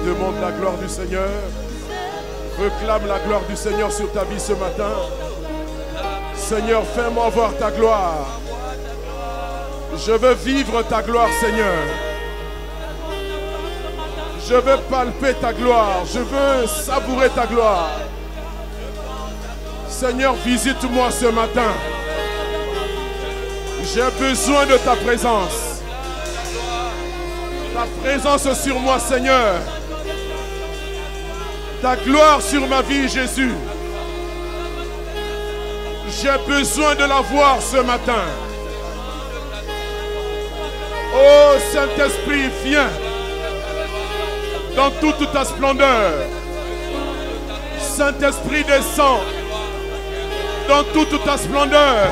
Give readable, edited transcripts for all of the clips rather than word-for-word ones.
demande la gloire du Seigneur. Réclame la gloire du Seigneur sur ta vie ce matin. Seigneur, fais-moi voir ta gloire. Je veux vivre ta gloire, Seigneur. Je veux palper ta gloire. Je veux savourer ta gloire. Seigneur, visite-moi ce matin. J'ai besoin de ta présence. Ta présence sur moi, Seigneur. Ta gloire sur ma vie, Jésus. J'ai besoin de la voir ce matin. Oh Saint-Esprit, viens dans toute ta splendeur. Saint-Esprit, descend dans toute ta splendeur.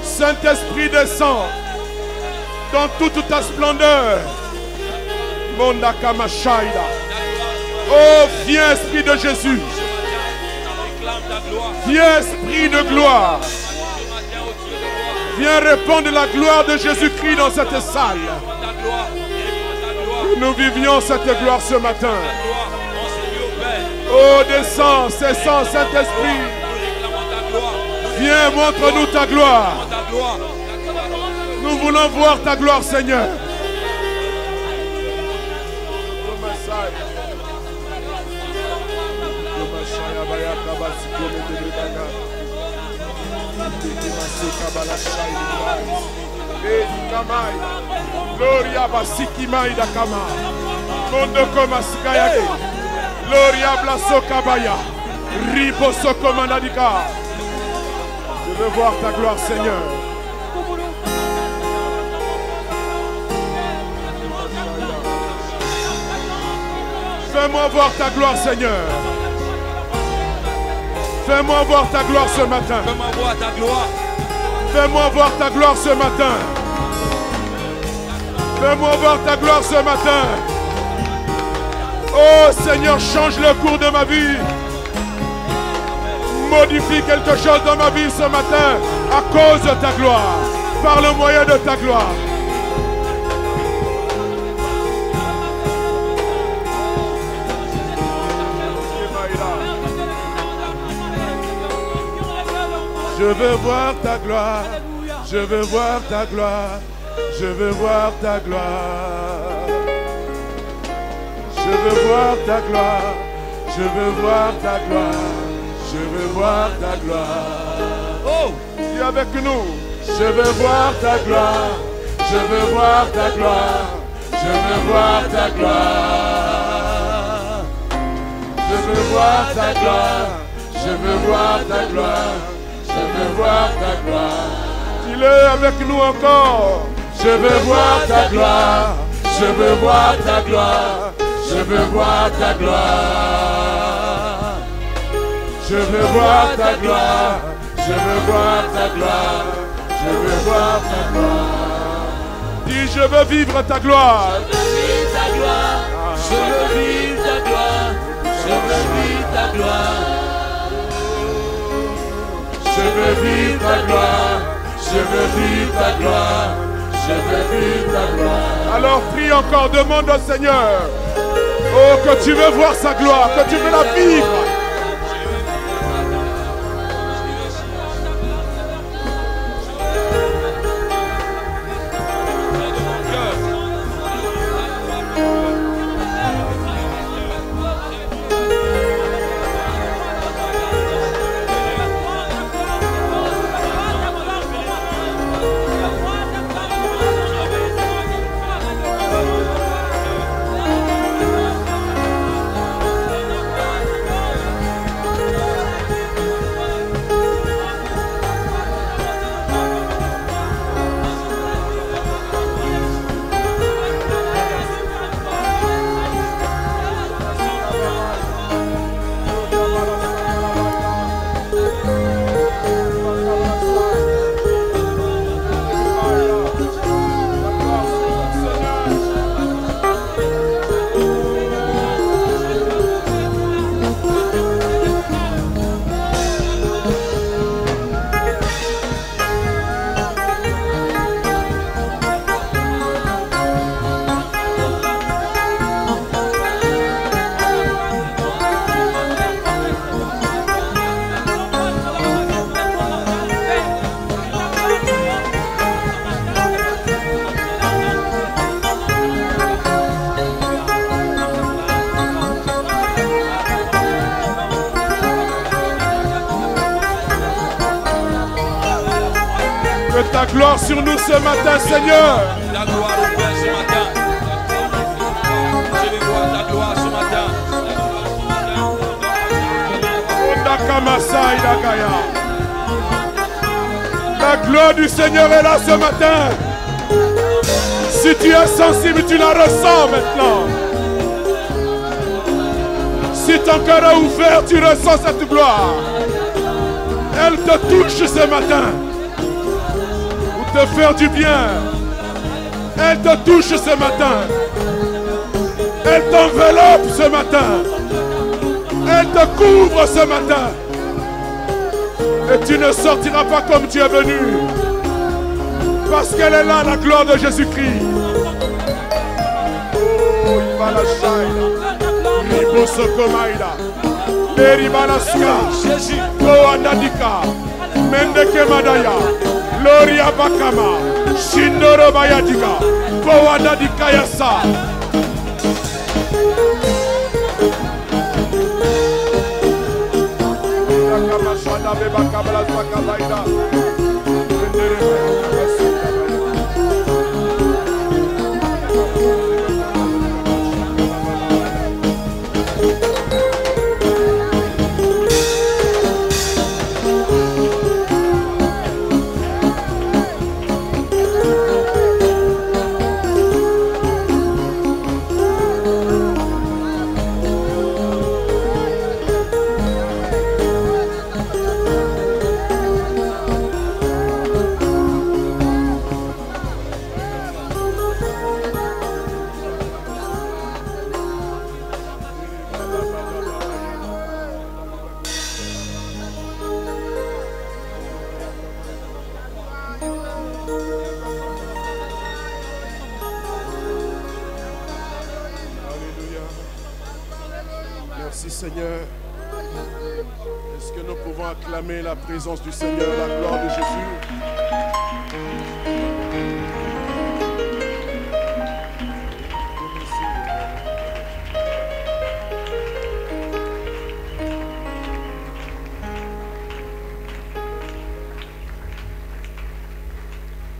Saint-Esprit, descend dans toute ta splendeur. Mondakamashayda. Oh, viens, Esprit de Jésus. Viens, Esprit de gloire. Viens répandre la gloire de Jésus-Christ dans cette salle. Que nous vivions cette gloire ce matin. Oh, descends, cessant, Saint-Esprit. Viens, montre-nous ta gloire. Nous voulons voir ta gloire, Seigneur. Gloria basikimai da kama. Mondo koma sikayake. Gloria blaso kabaya. Ribo sokomanadika. Je veux voir ta gloire, Seigneur. Fais-moi voir ta gloire, Seigneur. Fais-moi voir ta gloire ce matin. Fais-moi voir ta gloire. Fais-moi voir ta gloire ce matin. Fais-moi voir ta gloire ce matin. Oh Seigneur, change le cours de ma vie. Modifie quelque chose dans ma vie ce matin à cause de ta gloire. Par le moyen de ta gloire. Je veux voir ta gloire, je veux voir ta gloire, je veux voir ta gloire. Je veux voir ta gloire, je veux voir ta gloire, je veux voir ta gloire. Oh, dis avec nous. Je veux voir ta gloire, je veux voir ta gloire, je veux voir ta gloire. Je veux voir ta gloire, je veux voir ta gloire. Je veux voir ta gloire. Dis-le avec nous encore. Je veux voir ta gloire. Je veux voir ta gloire. Je veux voir ta gloire. Je veux voir ta gloire. Je veux voir ta gloire. Je veux voir ta gloire. Dis, je veux vivre ta gloire. Je veux vivre ta gloire. Je veux vivre ta gloire. Je veux vivre ta gloire. Je veux vivre ta gloire, je veux vivre ta gloire, je veux vivre ta gloire. Alors prie encore, demande au Seigneur, oh que tu veux voir sa gloire, que tu veux la vivre. Que ta gloire sur nous ce matin, Seigneur. Ta gloire au Père ce matin. Je veux voir ta gloire ce matin. La gloire du Seigneur est là ce matin. Si tu es sensible, tu la ressens maintenant. Si ton cœur est ouvert, tu ressens cette gloire. Elle te touche ce matin pour te faire du bien. Elle te touche ce matin. Elle t'enveloppe ce matin. Elle te couvre ce matin. Et tu ne sortiras pas comme tu es venu. Parce qu'elle est là, la gloire de Jésus-Christ. Oh, il va la chaîne. Ribosokomaïda. Deribalaska. Koandadika. Mendeke Madaya. Loria Bakama. Shindoro Bayadika. Koandadika Yasa. Merci Seigneur. Est-ce que nous pouvons acclamer la présence du Seigneur, la gloire de Jésus?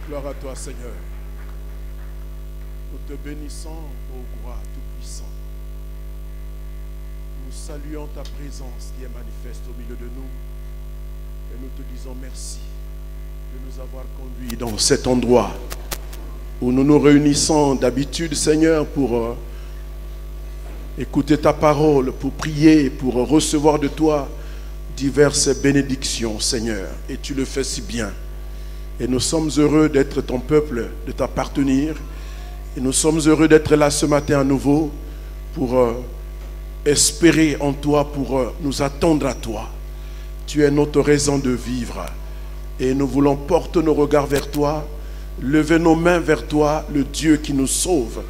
Gloire à toi Seigneur. Nous te bénissons, ô roi tout-puissant. Nous saluons ta présence qui est manifeste au milieu de nous et nous te disons merci de nous avoir conduits dans cet endroit où nous nous réunissons d'habitude, Seigneur, pour écouter ta parole, pour prier, pour recevoir de toi diverses bénédictions, Seigneur. Et tu le fais si bien. Et nous sommes heureux d'être ton peuple, de t'appartenir. Et nous sommes heureux d'être là ce matin à nouveau pour espérer en toi, pour nous attendre à toi. Tu es notre raison de vivre. Et nous voulons porter nos regards vers toi, lever nos mains vers toi, le Dieu qui nous sauve,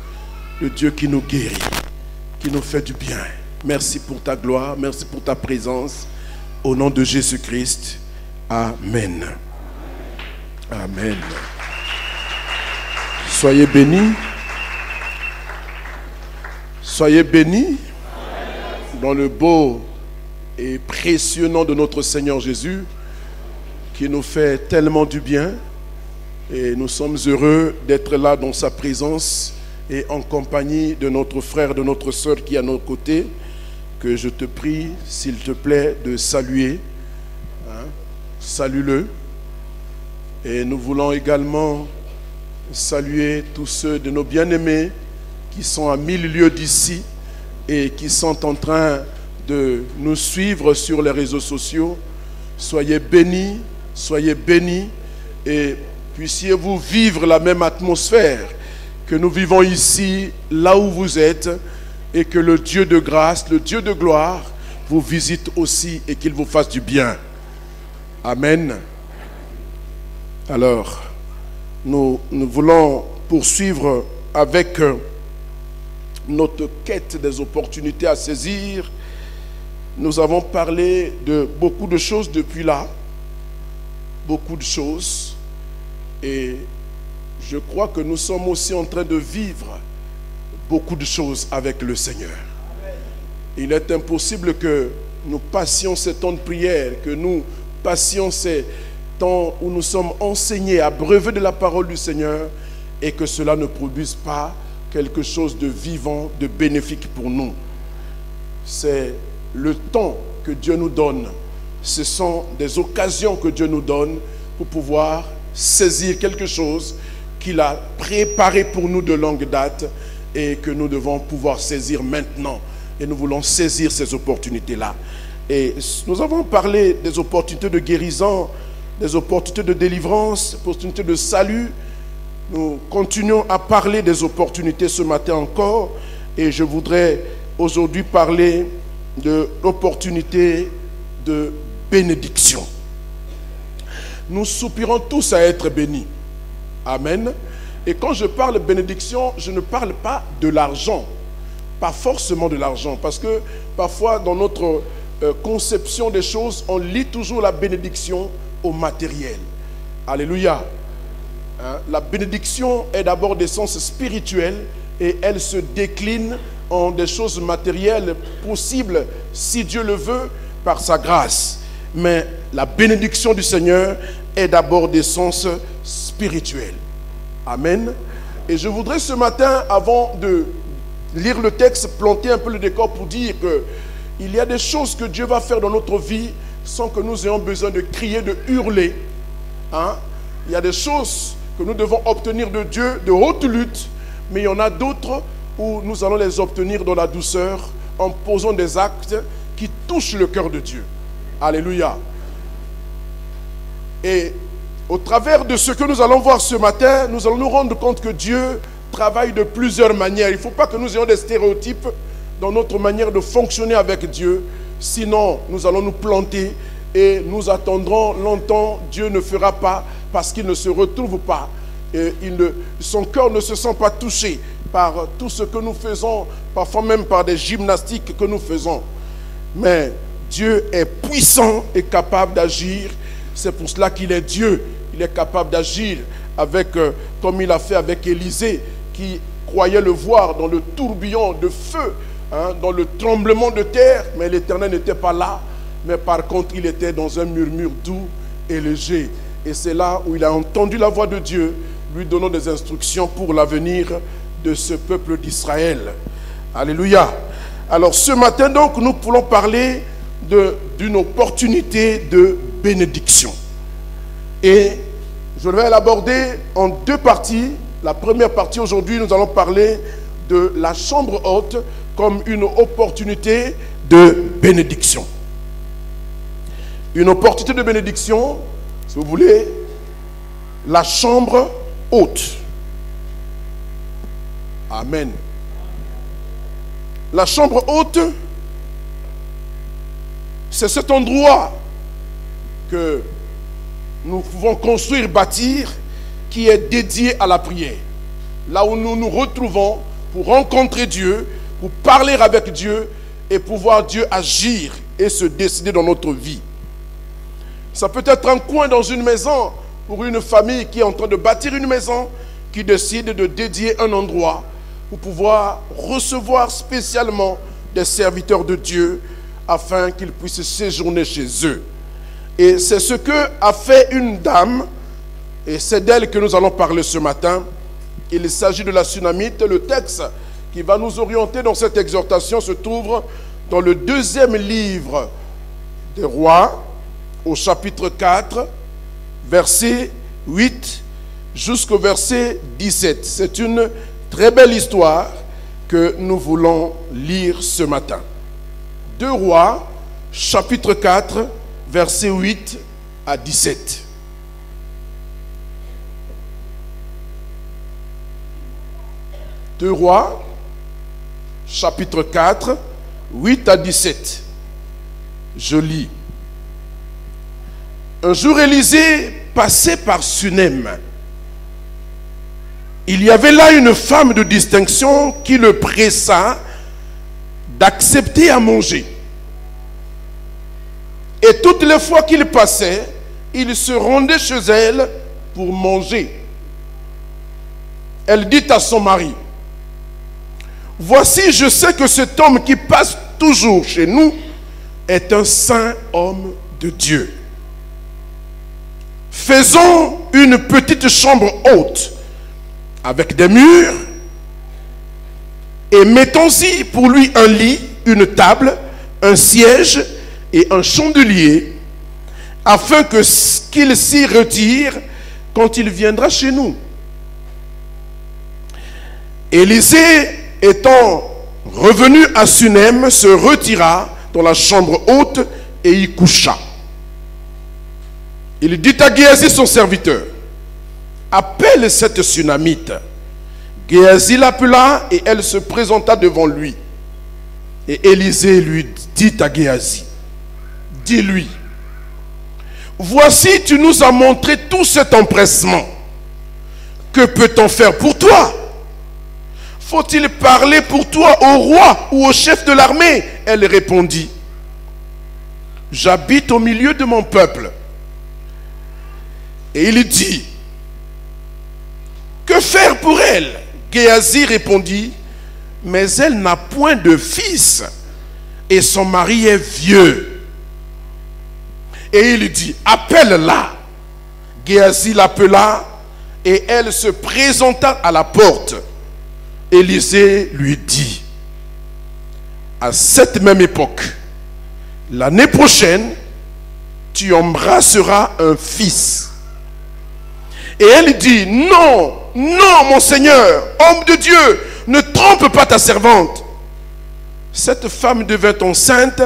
le Dieu qui nous guérit, qui nous fait du bien. Merci pour ta gloire, merci pour ta présence. Au nom de Jésus-Christ, Amen. Amen. Soyez bénis. Soyez bénis dans le beau et précieux nom de notre Seigneur Jésus, qui nous fait tellement du bien. Et nous sommes heureux d'être là dans sa présence et en compagnie de notre frère, de notre soeur qui est à nos côtés, que je te prie, s'il te plaît, de saluer. Salue-le. Et nous voulons également saluer tous ceux de nos bien-aimés qui sont à 1000 lieues d'ici et qui sont en train de nous suivre sur les réseaux sociaux. Soyez bénis et puissiez-vous vivre la même atmosphère que nous vivons ici, là où vous êtes, et que le Dieu de grâce, le Dieu de gloire vous visite aussi et qu'il vous fasse du bien. Amen. Alors, nous voulons poursuivre avec notre quête des opportunités à saisir. Nous avons parlé de beaucoup de choses depuis là, beaucoup de choses, et je crois que nous sommes aussi en train de vivre beaucoup de choses avec le Seigneur. Il est impossible que nous passions ces temps de prière, que nous passions ces temps où nous sommes enseignés, abreuvés de la parole du Seigneur, et que cela ne produise pas quelque chose de vivant, de bénéfique pour nous. C'est le temps que Dieu nous donne. Ce sont des occasions que Dieu nous donne pour pouvoir saisir quelque chose qu'il a préparé pour nous de longue date et que nous devons pouvoir saisir maintenant. Et nous voulons saisir ces opportunités-là. Et nous avons parlé des opportunités de guérison, des opportunités de délivrance, des opportunités de salut. Nous continuons à parler des opportunités ce matin encore. Et je voudrais aujourd'hui parler de l'opportunité de bénédiction. Nous soupirons tous à être bénis. Amen. Et quand je parle de bénédiction, je ne parle pas de l'argent. Pas forcément de l'argent. Parce que parfois, dans notre conception des choses, on lie toujours la bénédiction au matériel. Alléluia. Hein? La bénédiction est d'abord d'essence spirituelle et elle se décline en des choses matérielles possibles, si Dieu le veut, par sa grâce. Mais la bénédiction du Seigneur est d'abord d'essence spirituelle. Amen. Et je voudrais ce matin, avant de lire le texte, planter un peu le décor pour dire qu'il y a des choses que Dieu va faire dans notre vie sans que nous ayons besoin de crier, de hurler. Hein? Il y a des choses que nous devons obtenir de Dieu de haute lutte, mais il y en a d'autres où nous allons les obtenir dans la douceur en posant des actes qui touchent le cœur de Dieu. Alléluia. Et au travers de ce que nous allons voir ce matin, nous allons nous rendre compte que Dieu travaille de plusieurs manières. Il ne faut pas que nous ayons des stéréotypes dans notre manière de fonctionner avec Dieu. Sinon, nous allons nous planter et nous attendrons longtemps. Dieu ne fera pas parce qu'il ne se retrouve pas. Et son cœur ne se sent pas touché par tout ce que nous faisons, parfois même par des gymnastiques que nous faisons. Mais Dieu est puissant et capable d'agir. C'est pour cela qu'il est Dieu. Il est capable d'agir avec, comme il a fait avec Élisée, qui croyait le voir dans le tourbillon de feu, hein, dans le tremblement de terre, mais l'Éternel n'était pas là. Mais par contre, il était dans un murmure doux et léger. Et c'est là où il a entendu la voix de Dieu, lui donnant des instructions pour l'avenir de ce peuple d'Israël. Alléluia. Alors ce matin donc, nous pourrons parler d'une opportunité de bénédiction. Et je vais l'aborder en deux parties. La première partie, aujourd'hui, nous allons parler de la chambre haute comme une opportunité de bénédiction. Une opportunité de bénédiction, si vous voulez, la chambre haute. Amen. La chambre haute, c'est cet endroit que nous pouvons construire, bâtir, qui est dédié à la prière. Là où nous nous retrouvons pour rencontrer Dieu, pour parler avec Dieu et pour voir Dieu agir et se décider dans notre vie. Ça peut être un coin dans une maison pour une famille qui est en train de bâtir une maison, qui décide de dédier un endroit pour pouvoir recevoir spécialement des serviteurs de Dieu afin qu'ils puissent séjourner chez eux. Et c'est ce que a fait une dame, et c'est d'elle que nous allons parler ce matin. Il s'agit de la Sunamite. Le texte qui va nous orienter dans cette exhortation se trouve dans le deuxième livre des Rois, au chapitre 4, verset 8 jusqu'au verset 17. C'est une très belle histoire que nous voulons lire ce matin. 2 Rois, chapitre 4, verset 8 à 17. Deux Rois, chapitre 4, 8 à 17. Je lis. Un jour, Élisée passait par Sunem. Il y avait là une femme de distinction qui le pressa d'accepter à manger. Et toutes les fois qu'il passait, il se rendait chez elle pour manger. Elle dit à son mari: voici, je sais que cet homme qui passe toujours chez nous est un saint homme de Dieu. faisons une petite chambre haute avec des murs et mettons-y pour lui un lit, une table, un siège et un chandelier, afin qu'il s'y retire quand il viendra chez nous. Élisée, étant revenu à Sunem, se retira dans la chambre haute et y coucha. Il dit à Géasi son serviteur, appelle cette Sunamite. Géasi l'appela et elle se présenta devant lui. Et Élisée lui dit à Géasi, dis-lui, voici tu nous as montré tout cet empressement. Que peut-on faire pour toi? Faut-il parler pour toi au roi ou au chef de l'armée? Elle répondit, j'habite au milieu de mon peuple. Et il dit, que faire pour elle? Géasi répondit, mais elle n'a point de fils et son mari est vieux. Et il dit, appelle-la. Géasi l'appela et elle se présenta à la porte. Élisée lui dit, à cette même époque, l'année prochaine, tu embrasseras un fils. Et elle dit, non, non, mon Seigneur, homme de Dieu, ne trompe pas ta servante. Cette femme devint enceinte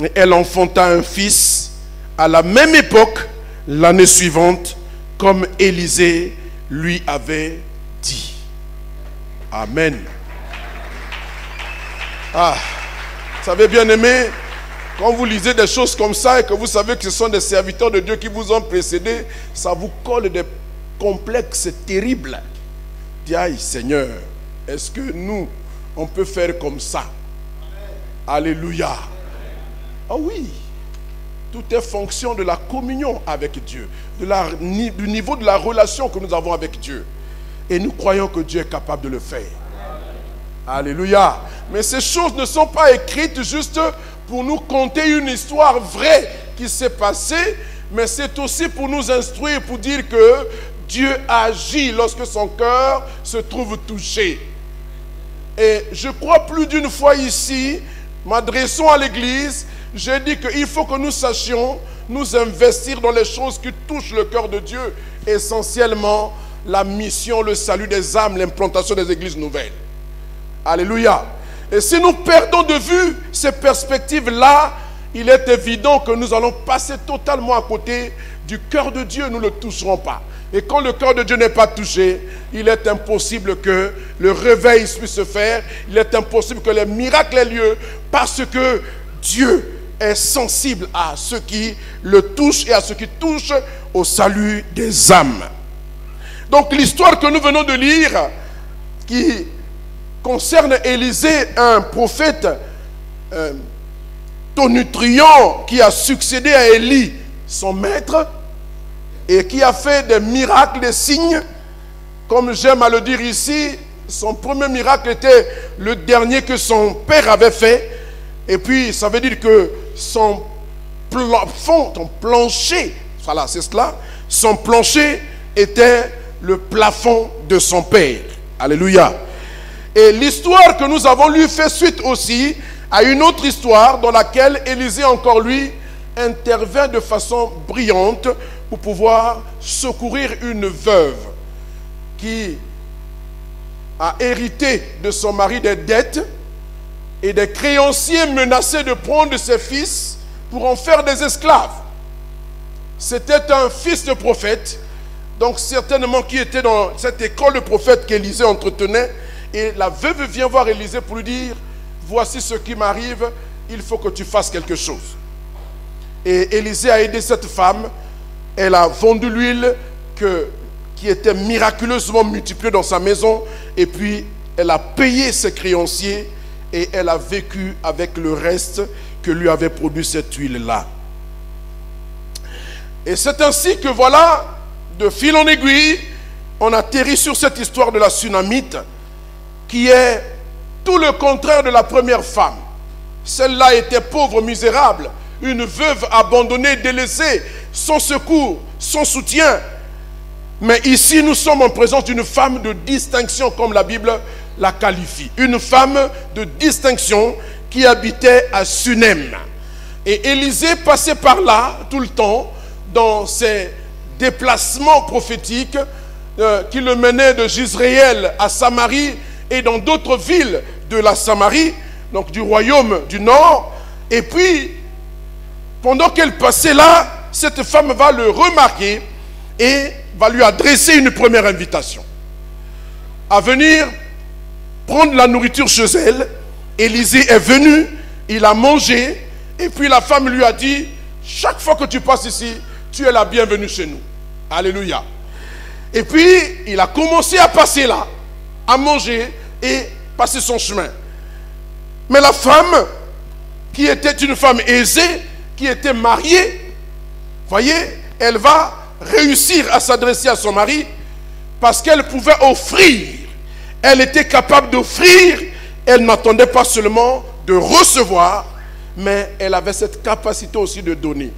et elle enfanta un fils à la même époque, l'année suivante, comme Élisée lui avait dit. Amen. Ah, vous savez, bien aimé, quand vous lisez des choses comme ça et que vous savez que ce sont des serviteurs de Dieu qui vous ont précédé, ça vous colle des complexes terribles. Dis, aïe Seigneur, est-ce que nous, on peut faire comme ça? Alléluia. Ah oui, tout est fonction de la communion avec Dieu, du niveau de la relation que nous avons avec Dieu. Et nous croyons que Dieu est capable de le faire. Alléluia. Mais ces choses ne sont pas écrites juste pour nous conter une histoire vraie qui s'est passée, mais c'est aussi pour nous instruire, pour dire que Dieu agit lorsque son cœur se trouve touché. Et je crois plus d'une fois ici, m'adressant à l'église, j'ai dit qu'il faut que nous sachions nous investir dans les choses qui touchent le cœur de Dieu, essentiellement la mission, le salut des âmes, l'implantation des églises nouvelles. Alléluia. Et si nous perdons de vue ces perspectives-là, il est évident que nous allons passer totalement à côté du cœur de Dieu. Nous ne le toucherons pas. Et quand le cœur de Dieu n'est pas touché, il est impossible que le réveil puisse se faire. Il est impossible que les miracles aient lieu, parce que Dieu est sensible à ceux qui le touchent et à ceux qui touchent au salut des âmes. Donc l'histoire que nous venons de lire, qui concerne Élisée, un prophète tonitruant qui a succédé à Élie, son maître, et qui a fait des miracles, des signes. Comme j'aime à le dire ici, son premier miracle était le dernier que son père avait fait. Et puis ça veut dire que son plafond, son plancher, voilà, c'est cela, son plancher était le plafond de son père. Alléluia. Et l'histoire que nous avons lue fait suite aussi à une autre histoire dans laquelle Élisée, encore lui, intervient de façon brillante pour pouvoir secourir une veuve qui a hérité de son mari des dettes et des créanciers menaçaient de prendre ses fils pour en faire des esclaves. C'était un fils de prophète, donc certainement qui était dans cette école de prophète qu'Élisée entretenait. Et la veuve vient voir Élisée pour lui dire, voici ce qui m'arrive, il faut que tu fasses quelque chose. Et Élisée a aidé cette femme. Elle a vendu l'huile qui était miraculeusement multipliée dans sa maison. Et puis elle a payé ses créanciers et elle a vécu avec le reste que lui avait produit cette huile-là. Et c'est ainsi que voilà, de fil en aiguille, on atterrit sur cette histoire de la Sunamite, qui est tout le contraire de la première femme. Celle-là était pauvre, misérable, une veuve abandonnée, délaissée, sans secours. son soutien. Mais ici, nous sommes en présence d'une femme de distinction, comme la Bible la qualifie. Une femme de distinction qui habitait à Sunem. Et Élisée passait par là tout le temps dans ses déplacements prophétiques qui le menaient de Jezréel à Samarie et dans d'autres villes de la Samarie, donc du royaume du Nord. Et puis, pendant qu'elle passait là, cette femme va le remarquer et va lui adresser une première invitation à venir prendre la nourriture chez elle. Élisée est venu, il a mangé, et puis la femme lui a dit, chaque fois que tu passes ici, tu es la bienvenue chez nous. Alléluia. Et puis, il a commencé à passer là, à manger et passer son chemin. Mais la femme, qui était une femme aisée, qui était mariée, voyez, elle va réussir à s'adresser à son mari parce qu'elle pouvait offrir. Elle était capable d'offrir. Elle n'attendait pas seulement de recevoir, mais elle avait cette capacité aussi de donner.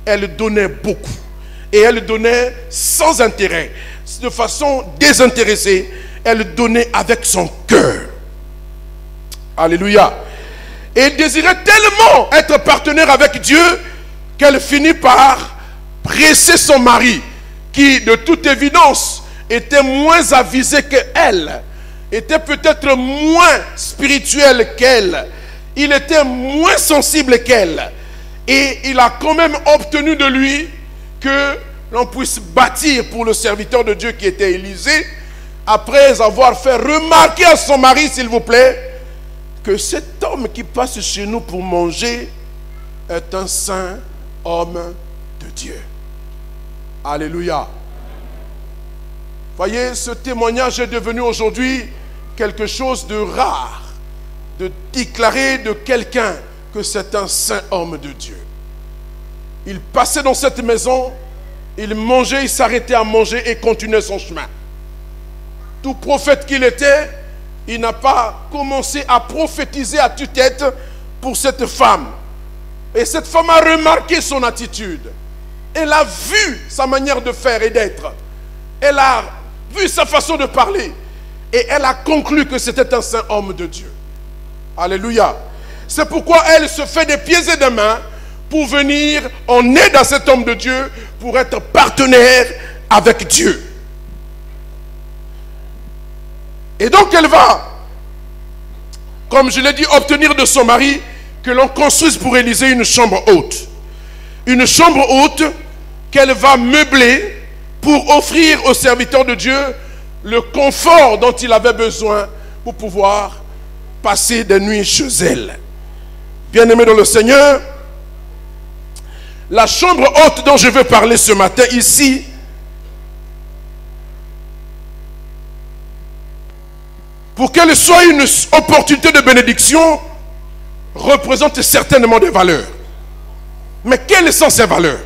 Elle donnait beaucoup. Et elle donnait sans intérêt, de façon désintéressée. Elle donnait avec son cœur. Alléluia. Et elle désirait tellement être partenaire avec Dieu qu'elle finit par presser son mari, qui de toute évidence était moins avisé qu'elle, était peut-être moins spirituel qu'elle, il était moins sensible qu'elle, et il a quand même obtenu de lui que l'on puisse bâtir pour le serviteur de Dieu qui était Élisée, après avoir fait remarquer à son mari, s'il vous plaît, que cet homme qui passe chez nous pour manger est un saint homme de Dieu. Alléluia. Voyez, ce témoignage est devenu aujourd'hui quelque chose de rare, de déclarer de quelqu'un que c'est un saint homme de Dieu. Il passait dans cette maison, il mangeait, il s'arrêtait à manger et continuait son chemin. Tout prophète qu'il était, il n'a pas commencé à prophétiser à tue-tête pour cette femme. Et cette femme a remarqué son attitude. Elle a vu sa manière de faire et d'être. Elle a vu sa façon de parler. Et elle a conclu que c'était un saint homme de Dieu. Alléluia. C'est pourquoi elle se fait des pieds et des mains pour venir en aide à cet homme de Dieu, pour être partenaire avec Dieu. Et donc elle va, comme je l'ai dit, obtenir de son mari que l'on construise pour Élisée une chambre haute. Une chambre haute qu'elle va meubler pour offrir au serviteur de Dieu le confort dont il avait besoin pour pouvoir passer des nuits chez elle. Bien-aimés dans le Seigneur, la chambre haute dont je veux parler ce matin ici, pour qu'elle soit une opportunité de bénédiction, représente certainement des valeurs. Mais quelles sont ces valeurs?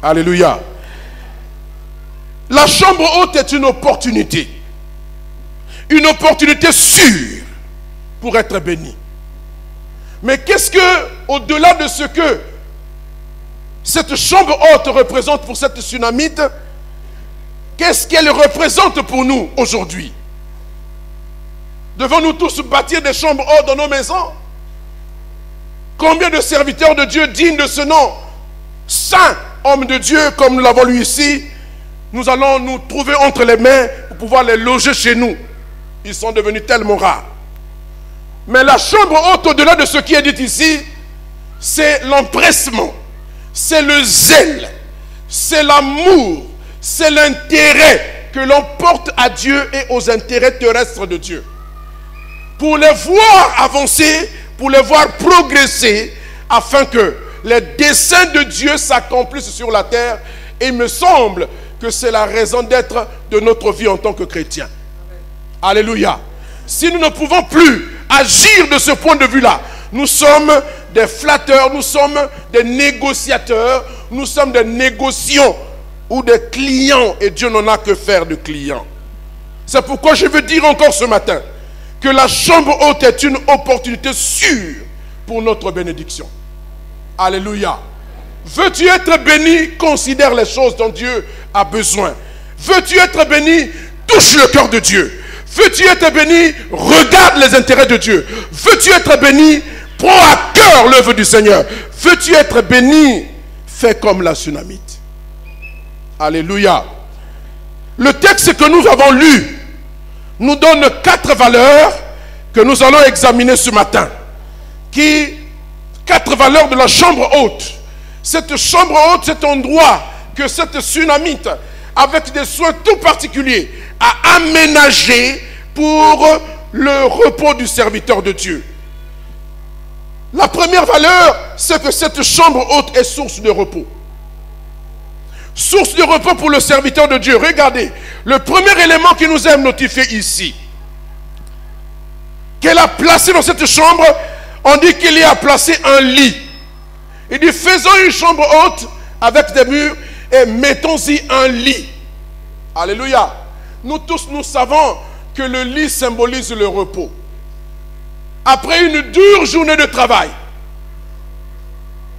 Alléluia. La chambre haute est une opportunité. Une opportunité sûre pour être béni. Mais qu'est-ce que, au-delà de ce que cette chambre haute représente pour cette Sunamite, qu'est-ce qu'elle représente pour nous aujourd'hui? Devons-nous tous bâtir des chambres hautes dans nos maisons? Combien de serviteurs de Dieu dignes de ce nom, saints hommes de Dieu, comme nous l'avons lu ici, nous allons nous trouver entre les mains pour pouvoir les loger chez nous. Ils sont devenus tellement rares. Mais la chambre haute, au-delà de ce qui est dit ici, c'est l'empressement, c'est le zèle, c'est l'amour, c'est l'intérêt que l'on porte à Dieu et aux intérêts terrestres de Dieu. Pour les voir avancer, pour les voir progresser, afin que les desseins de Dieu s'accomplissent sur la terre. Et il me semble que c'est la raison d'être de notre vie en tant que chrétiens. Alléluia. Si nous ne pouvons plus agir de ce point de vue-là, nous sommes des flatteurs, nous sommes des négociateurs, nous sommes des négociants ou des clients. Et Dieu n'en a que faire de clients. C'est pourquoi je veux dire encore ce matin que la chambre haute est une opportunité sûre pour notre bénédiction. Alléluia. Veux-tu être béni? Considère les choses dont Dieu a besoin. Veux-tu être béni? Touche le cœur de Dieu. Veux-tu être béni? Regarde les intérêts de Dieu. Veux-tu être béni? Prends à cœur l'œuvre du Seigneur. Veux-tu être béni? Fais comme la Sunamite. Alléluia. Le texte que nous avons lu nous donne 4 valeurs que nous allons examiner ce matin. 4 valeurs de la chambre haute. Cette chambre haute, cet endroit que cette Sunamite, avec des soins tout particuliers, a aménagé pour le repos du serviteur de Dieu. La première valeur, c'est que cette chambre haute est source de repos. Source de repos pour le serviteur de Dieu. Regardez, le premier élément qui nous est notifié ici, qu'elle a placé dans cette chambre, on dit qu'il y a placé un lit. Il dit, faisons une chambre haute avec des murs et mettons-y un lit. Alléluia. Nous tous, nous savons que le lit symbolise le repos. Après une dure journée de travail.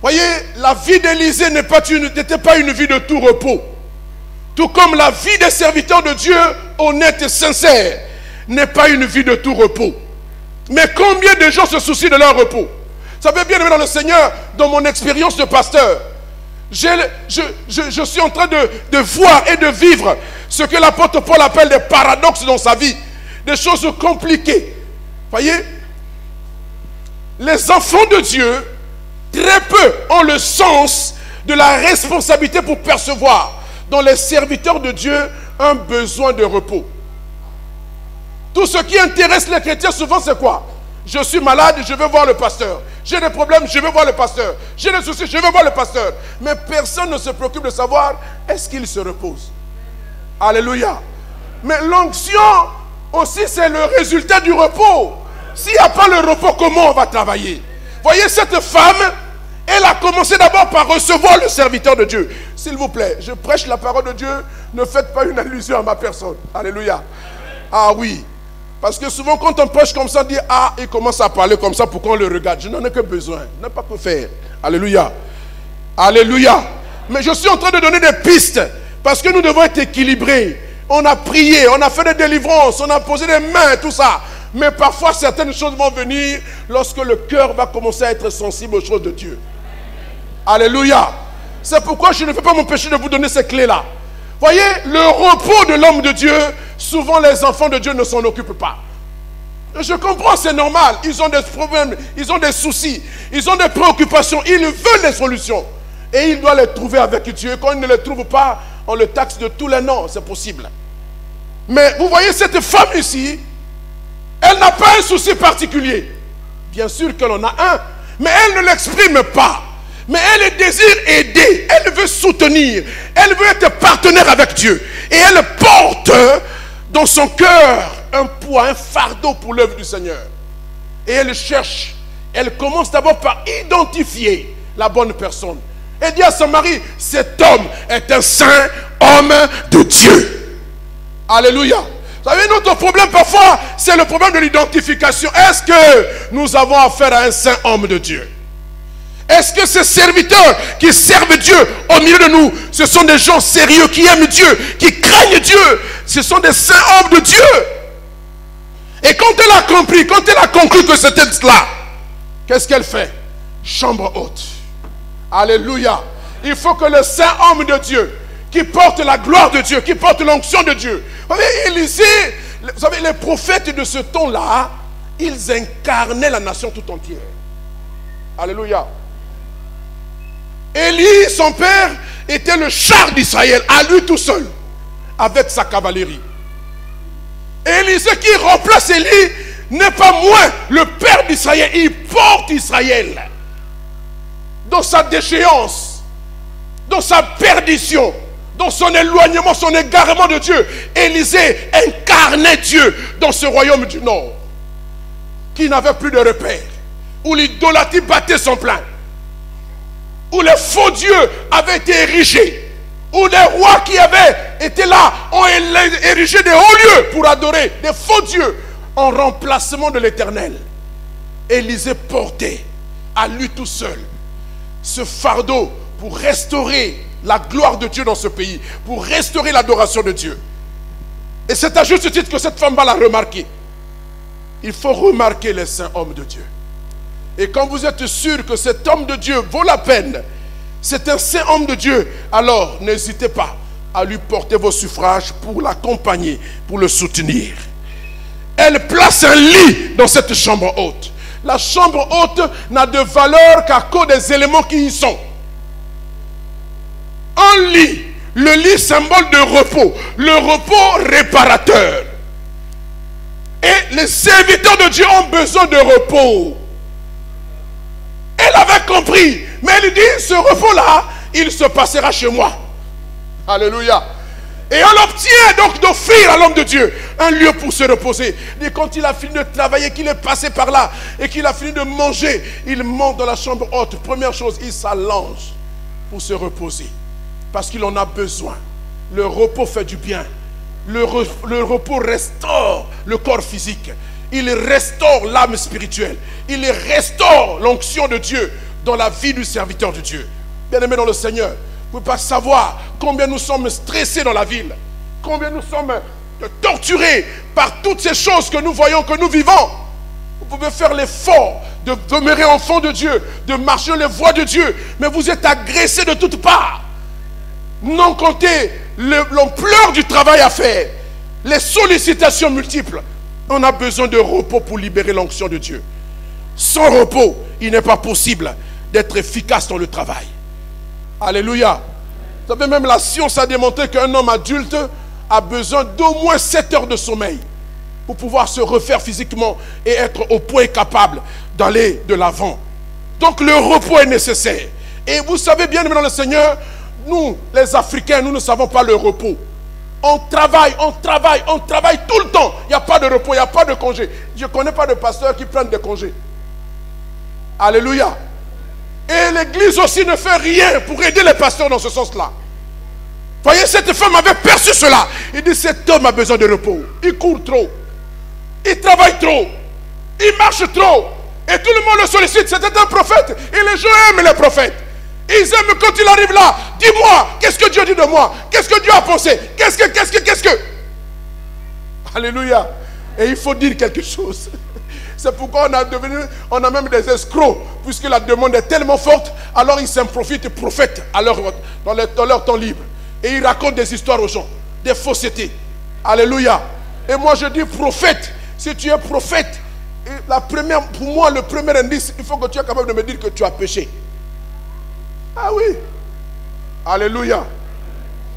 Voyez, la vie d'Élisée n'était pas une vie de tout repos. Tout comme la vie des serviteurs de Dieu, honnêtes et sincères, n'est pas une vie de tout repos. Mais combien de gens se soucient de leur repos? Vous savez, bien aimé dans le Seigneur, dans mon expérience de pasteur, je suis en train de voir et de vivre ce que l'apôtre Paul appelle des paradoxes dans sa vie. Des choses compliquées. Voyez, les enfants de Dieu, très peu ont le sens de la responsabilité pour percevoir dans les serviteurs de Dieu un besoin de repos. Tout ce qui intéresse les chrétiens souvent, c'est quoi? Je suis malade, je veux voir le pasteur. J'ai des problèmes, je veux voir le pasteur. J'ai des soucis, je veux voir le pasteur. Mais personne ne se préoccupe de savoir, est-ce qu'il se repose? Alléluia. Mais l'onction aussi, c'est le résultat du repos. S'il n'y a pas le repos, comment on va travailler? Voyez, cette femme, elle a commencé d'abord par recevoir le serviteur de Dieu. S'il vous plaît, je prêche la parole de Dieu, ne faites pas une allusion à ma personne. Alléluia. Ah oui. Parce que souvent, quand on prêche comme ça, on dit, ah, il commence à parler comme ça pour qu'on le regarde. Je n'en ai que besoin. Je n'ai pas que faire. Alléluia. Alléluia. Mais je suis en train de donner des pistes. Parce que nous devons être équilibrés. On a prié, on a fait des délivrances, on a posé des mains, tout ça. Mais parfois, certaines choses vont venir lorsque le cœur va commencer à être sensible aux choses de Dieu. Alléluia. C'est pourquoi je ne vais pas m'empêcher de vous donner ces clés-là. Voyez, le repos de l'homme de Dieu, souvent les enfants de Dieu ne s'en occupent pas. Je comprends, c'est normal. Ils ont des problèmes, ils ont des soucis, ils ont des préoccupations, ils veulent des solutions. Et ils doivent les trouver avec Dieu. Quand ils ne les trouvent pas, on le taxe de tous les noms, c'est possible. Mais vous voyez cette femme ici, elle n'a pas un souci particulier. Bien sûr qu'elle en a un, mais elle ne l'exprime pas. Mais elle désire aider, elle veut soutenir, elle veut être partenaire avec Dieu. Et elle porte dans son cœur un poids, un fardeau pour l'œuvre du Seigneur. Et elle cherche, elle commence d'abord par identifier la bonne personne. Elle dit à son mari, cet homme est un saint homme de Dieu. Alléluia. Vous savez, notre problème parfois, c'est le problème de l'identification. Est-ce que nous avons affaire à un saint homme de Dieu? Est-ce que ces serviteurs qui servent Dieu au milieu de nous, ce sont des gens sérieux qui aiment Dieu, qui craignent Dieu? Ce sont des saints hommes de Dieu. Et quand elle a compris, quand elle a conclu que c'était cela, qu'est-ce qu'elle fait? Chambre haute. Alléluia. Il faut que le saint homme de Dieu, qui porte la gloire de Dieu, qui porte l'onction de Dieu. Vous savez, Élisée, vous savez, les prophètes de ce temps-là, ils incarnaient la nation tout entière. Alléluia. Élie, son père, était le char d'Israël, à lui tout seul, avec sa cavalerie. Élisée qui remplace Élie n'est pas moins le père d'Israël. Il porte Israël dans sa déchéance, dans sa perdition, dans son éloignement, son égarement de Dieu. Élisée incarnait Dieu dans ce royaume du Nord, qui n'avait plus de repères, où l'idolâtrie battait son plein, où les faux dieux avaient été érigés, où les rois qui avaient été là ont érigé des hauts lieux pour adorer des faux dieux en remplacement de l'Éternel. Élisée portait à lui tout seul ce fardeau pour restaurer la gloire de Dieu dans ce pays, pour restaurer l'adoration de Dieu. Et c'est à juste titre que cette femme va la remarquer. Il faut remarquer les saints hommes de Dieu. Et quand vous êtes sûr que cet homme de Dieu vaut la peine, c'est un saint homme de Dieu, alors n'hésitez pas à lui porter vos suffrages pour l'accompagner, pour le soutenir. Elle place un lit dans cette chambre haute. La chambre haute n'a de valeur qu'à cause des éléments qui y sont. Un lit, le lit symbole de repos, le repos réparateur. Et les serviteurs de Dieu ont besoin de repos. Elle avait compris, mais elle dit, ce repos-là, il se passera chez moi. Alléluia. Et on obtient donc d'offrir à l'homme de Dieu un lieu pour se reposer. Et quand il a fini de travailler, qu'il est passé par là et qu'il a fini de manger, il monte dans la chambre haute. Première chose, il s'allonge pour se reposer. Parce qu'il en a besoin. Le repos fait du bien. Le repos restaure le corps physique. Il restaure l'âme spirituelle. Il restaure l'onction de Dieu dans la vie du serviteur de Dieu. Bien-aimés dans le Seigneur, vous ne pouvez pas savoir combien nous sommes stressés dans la ville. Combien nous sommes torturés par toutes ces choses que nous voyons, que nous vivons. Vous pouvez faire l'effort de demeurer enfant de Dieu, de marcher dans les voies de Dieu. Mais vous êtes agressés de toutes parts. Non compter l'ampleur du travail à faire, les sollicitations multiples. On a besoin de repos pour libérer l'onction de Dieu. Sans repos, il n'est pas possible d'être efficace dans le travail. Alléluia. Vous savez, même la science a démontré qu'un homme adulte a besoin d'au moins 7 heures de sommeil pour pouvoir se refaire physiquement et être au point capable d'aller de l'avant. Donc le repos est nécessaire. Et vous savez bien, dans le Seigneur, nous, les Africains, nous ne savons pas le repos. On travaille tout le temps. Il n'y a pas de repos, il n'y a pas de congé. Je ne connais pas de pasteurs qui prennent des congés. Alléluia. Et l'église aussi ne fait rien pour aider les pasteurs dans ce sens-là. Voyez, cette femme avait perçu cela. Il dit, cet homme a besoin de repos. Il court trop. Il travaille trop. Il marche trop. Et tout le monde le sollicite. C'était un prophète. Et les gens aiment les prophètes. Ils aiment quand il arrive là. Dis-moi, qu'est-ce que Dieu dit de moi? Qu'est-ce que Dieu a pensé? Qu'est-ce que... Alléluia. Et il faut dire quelque chose. C'est pourquoi on a même des escrocs. Puisque la demande est tellement forte, alors ils s'en profitent, prophètes dans leur temps libre. Et ils racontent des histoires aux gens. Des faussetés. Alléluia. Et moi je dis prophète. Si tu es prophète, pour moi le premier indice, il faut que tu es capable de me dire que tu as péché. Ah oui. Alléluia.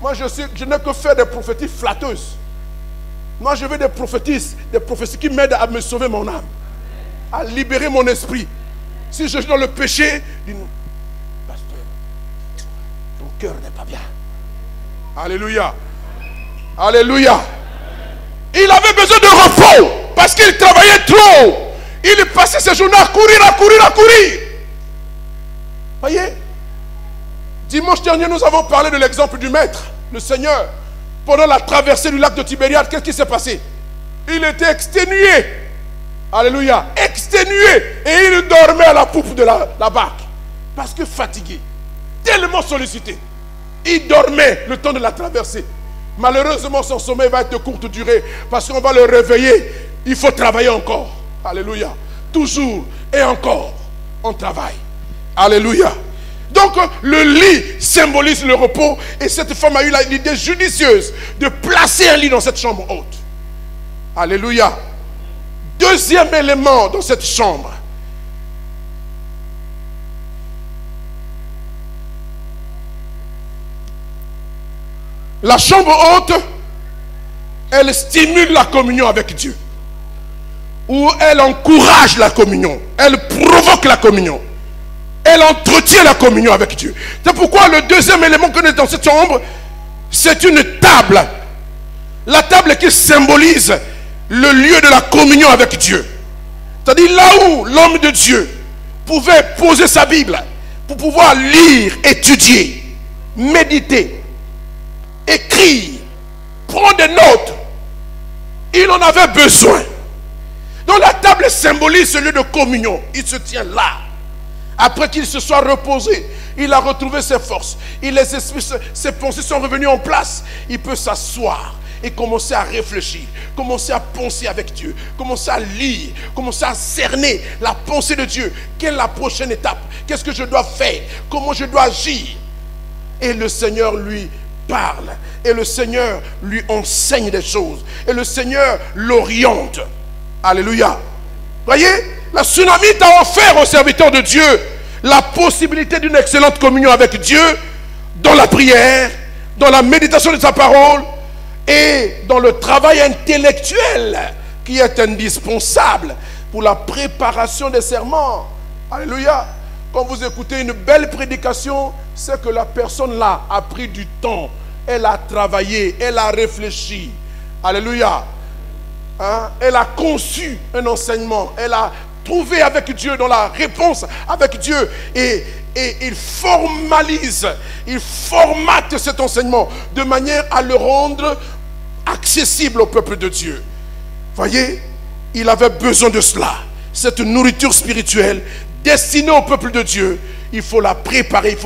Moi je n'ai que faire des prophéties flatteuses. Moi je veux des prophéties qui m'aident à me sauver mon âme, à libérer mon esprit. Si je suis dans le péché, dis-nous, pasteur, ton cœur n'est pas bien. Alléluia. Alléluia. Il avait besoin de repos parce qu'il travaillait trop. Il passait ses journées à courir. Voyez, dimanche dernier, nous avons parlé de l'exemple du maître, le Seigneur. Pendant la traversée du lac de Tibériade, qu'est-ce qui s'est passé? Il était exténué. Alléluia. Exténué. Et il dormait à la poupe de la barque. Parce que fatigué. Tellement sollicité. Il dormait le temps de la traversée. Malheureusement, son sommeil va être de courte durée. Parce qu'on va le réveiller. Il faut travailler encore. Alléluia. Toujours et encore, on travaille. Alléluia. Donc le lit symbolise le repos. Et cette femme a eu l'idée judicieuse de placer un lit dans cette chambre haute. Alléluia. Deuxième élément dans cette chambre. La chambre haute, elle stimule la communion avec Dieu. Ou elle encourage la communion. Elle provoque la communion. Elle entretient la communion avec Dieu. C'est pourquoi le deuxième élément qu'on est dans cette chambre, c'est une table. La table qui symbolise le lieu de la communion avec Dieu. C'est-à-dire là où l'homme de Dieu pouvait poser sa Bible pour pouvoir lire, étudier, méditer, écrire, prendre des notes. Il en avait besoin. Donc la table symbolise ce lieu de communion. Il se tient là. Après qu'il se soit reposé, il a retrouvé ses forces, ses pensées sont revenues en place, il peut s'asseoir et commencer à réfléchir, commencer à penser avec Dieu, commencer à lire, commencer à cerner la pensée de Dieu. Quelle est la prochaine étape? Qu'est-ce que je dois faire? Comment je dois agir? Et le Seigneur lui parle, et le Seigneur lui enseigne des choses, et le Seigneur l'oriente. Alléluia. Voyez, la tsunami t'a offert aux serviteurs de Dieu la possibilité d'une excellente communion avec Dieu dans la prière, dans la méditation de sa parole et dans le travail intellectuel qui est indispensable pour la préparation des serments. Alléluia. Quand vous écoutez une belle prédication, c'est que la personne là a pris du temps, elle a travaillé, elle a réfléchi. Alléluia. Hein? Elle a conçu un enseignement, elle a trouvé avec Dieu dans la réponse avec Dieu, et il formalise, il formate cet enseignement de manière à le rendre accessible au peuple de Dieu. Voyez, il avait besoin de cela, cette nourriture spirituelle destinée au peuple de Dieu. Il faut la préparer,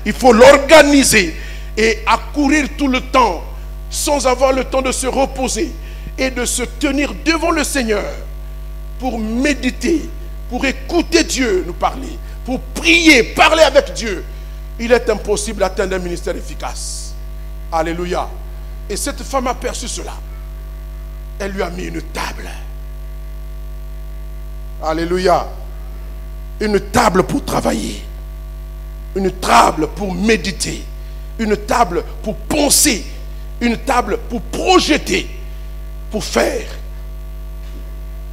il faut l'organiser, et accourir tout le temps sans avoir le temps de se reposer et de se tenir devant le Seigneur pour méditer, pour écouter Dieu nous parler, pour prier, parler avec Dieu. Il est impossible d'atteindre un ministère efficace. Alléluia. Et cette femme a perçu cela. Elle lui a mis une table. Alléluia. Une table pour travailler, une table pour méditer, une table pour penser, une table pour projeter, pour faire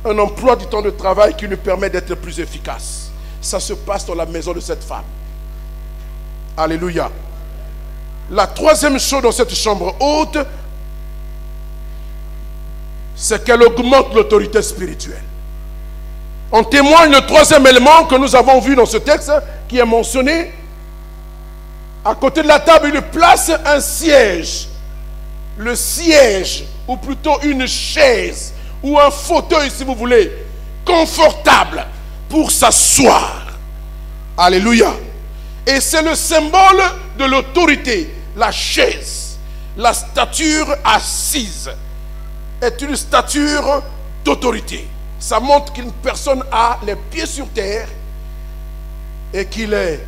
un emploi du temps de travail qui lui permet d'être plus efficace. Ça se passe dans la maison de cette femme. Alléluia. La troisième chose dans cette chambre haute, c'est qu'elle augmente l'autorité spirituelle. En témoigne le troisième élément que nous avons vu dans ce texte qui est mentionné. À côté de la table, il place un siège. Le siège, ou plutôt une chaise, ou un fauteuil si vous voulez, confortable pour s'asseoir. Alléluia. Et c'est le symbole de l'autorité. La chaise, la stature assise est une stature d'autorité. Ça montre qu'une personne a les pieds sur terre et qu'il est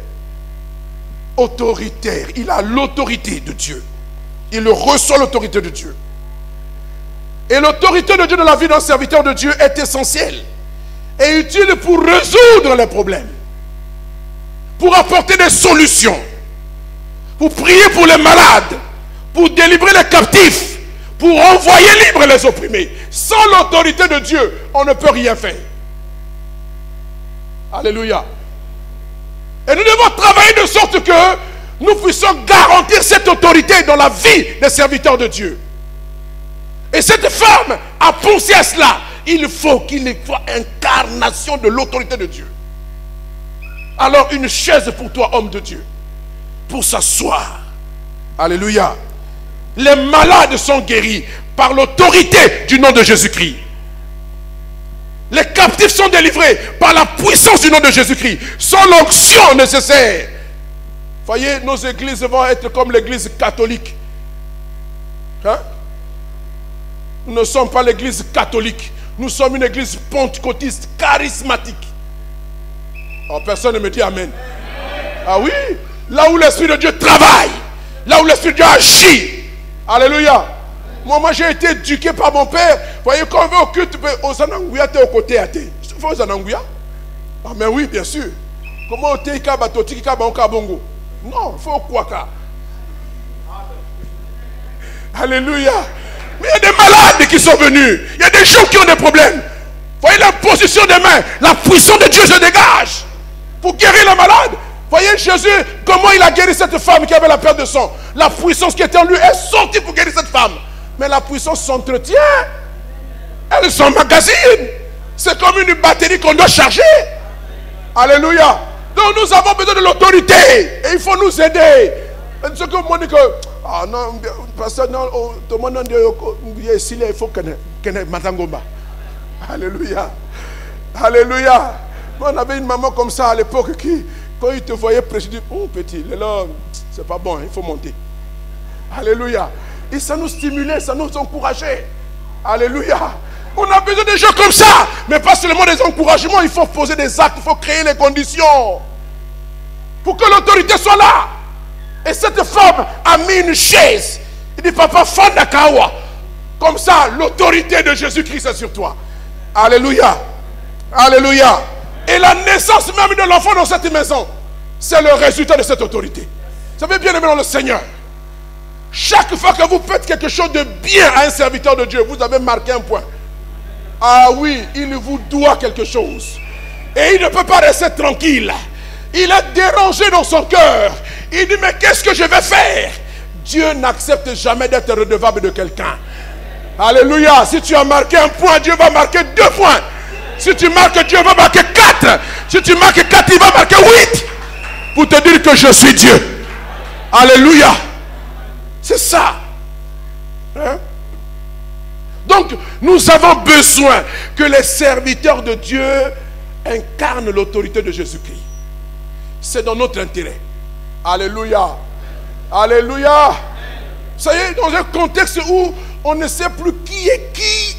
autoritaire. Il a l'autorité de Dieu. Il reçoit l'autorité de Dieu. Et l'autorité de Dieu dans la vie d'un serviteur de Dieu est essentielle et utile pour résoudre les problèmes, pour apporter des solutions, pour prier pour les malades, pour délivrer les captifs, pour envoyer libres les opprimés. Sans l'autorité de Dieu, on ne peut rien faire. Alléluia. Et nous devons travailler de sorte que nous puissions garantir cette autorité dans la vie des serviteurs de Dieu. Et cette femme a pensé à cela. Il faut qu'il y soit incarnation de l'autorité de Dieu. Alors une chaise pour toi, homme de Dieu, pour s'asseoir. Alléluia. Les malades sont guéris par l'autorité du nom de Jésus-Christ. Les captifs sont délivrés par la puissance du nom de Jésus-Christ, sans l'onction nécessaire. Voyez, nos églises vont être comme l'église catholique. Hein? Nous ne sommes pas l'église catholique. Nous sommes une église pentecôtiste, charismatique. Oh, personne ne me dit amen. Ah oui, là où l'Esprit de Dieu travaille, là où l'Esprit de Dieu agit. Alléluia. Moi j'ai été éduqué par mon père. Voyez, quand on va au culte, aux Anangouya, tu es au côté à thé. Tu fais aux Anangouya? Ah, mais oui, bien sûr. Comment au thé, batoti, bongo? Non, il faut quoi? Alléluia. Mais il y a des malades qui sont venus. Il y a des gens qui ont des problèmes. Voyez la position des mains. La puissance de Dieu se dégage pour guérir les malades. Voyez Jésus, comment il a guéri cette femme qui avait la perte de sang. La puissance qui était en lui est sortie pour guérir cette femme. Mais la puissance s'entretient. Elle s'emmagasine. C'est comme une batterie qu'on doit charger. Alléluia. Donc nous avons besoin de l'autorité. Et il faut nous aider. Ce que moi dit que, ah non, parce que non, tout le monde dit il faut que Matangomba. Alléluia. Alléluia. Moi, on avait une maman comme ça à l'époque qui Quand il te voyait prêcher, il dit, oh petit, là, c'est pas bon, il faut monter. Alléluia. Et ça nous stimulait, ça nous encourageait. Alléluia. On a besoin de gens comme ça. Mais pas seulement des encouragements, il faut poser des actes, il faut créer les conditions pour que l'autorité soit là. Et cette femme a mis une chaise. Il dit, papa, Fandakawa. Comme ça, l'autorité de Jésus-Christ est sur toi. Alléluia. Alléluia. Et la naissance même de l'enfant dans cette maison, c'est le résultat de cette autorité. Vous savez, bien aimé dans le Seigneur, chaque fois que vous faites quelque chose de bien à un serviteur de Dieu, vous avez marqué un point. Ah oui, il vous doit quelque chose. Et il ne peut pas rester tranquille. Il est dérangé dans son cœur. Il dit, mais qu'est-ce que je vais faire? Dieu n'accepte jamais d'être redevable de quelqu'un. Alléluia. Si tu as marqué un point, Dieu va marquer 2 points. Si tu marques, Dieu va marquer 4. Si tu marques 4, il va marquer 8. Pour te dire que je suis Dieu. Alléluia. C'est ça. Hein? Donc, nous avons besoin que les serviteurs de Dieu incarnent l'autorité de Jésus-Christ. C'est dans notre intérêt. Alléluia. Alléluia. Ça y est, dans un contexte où on ne sait plus qui est qui.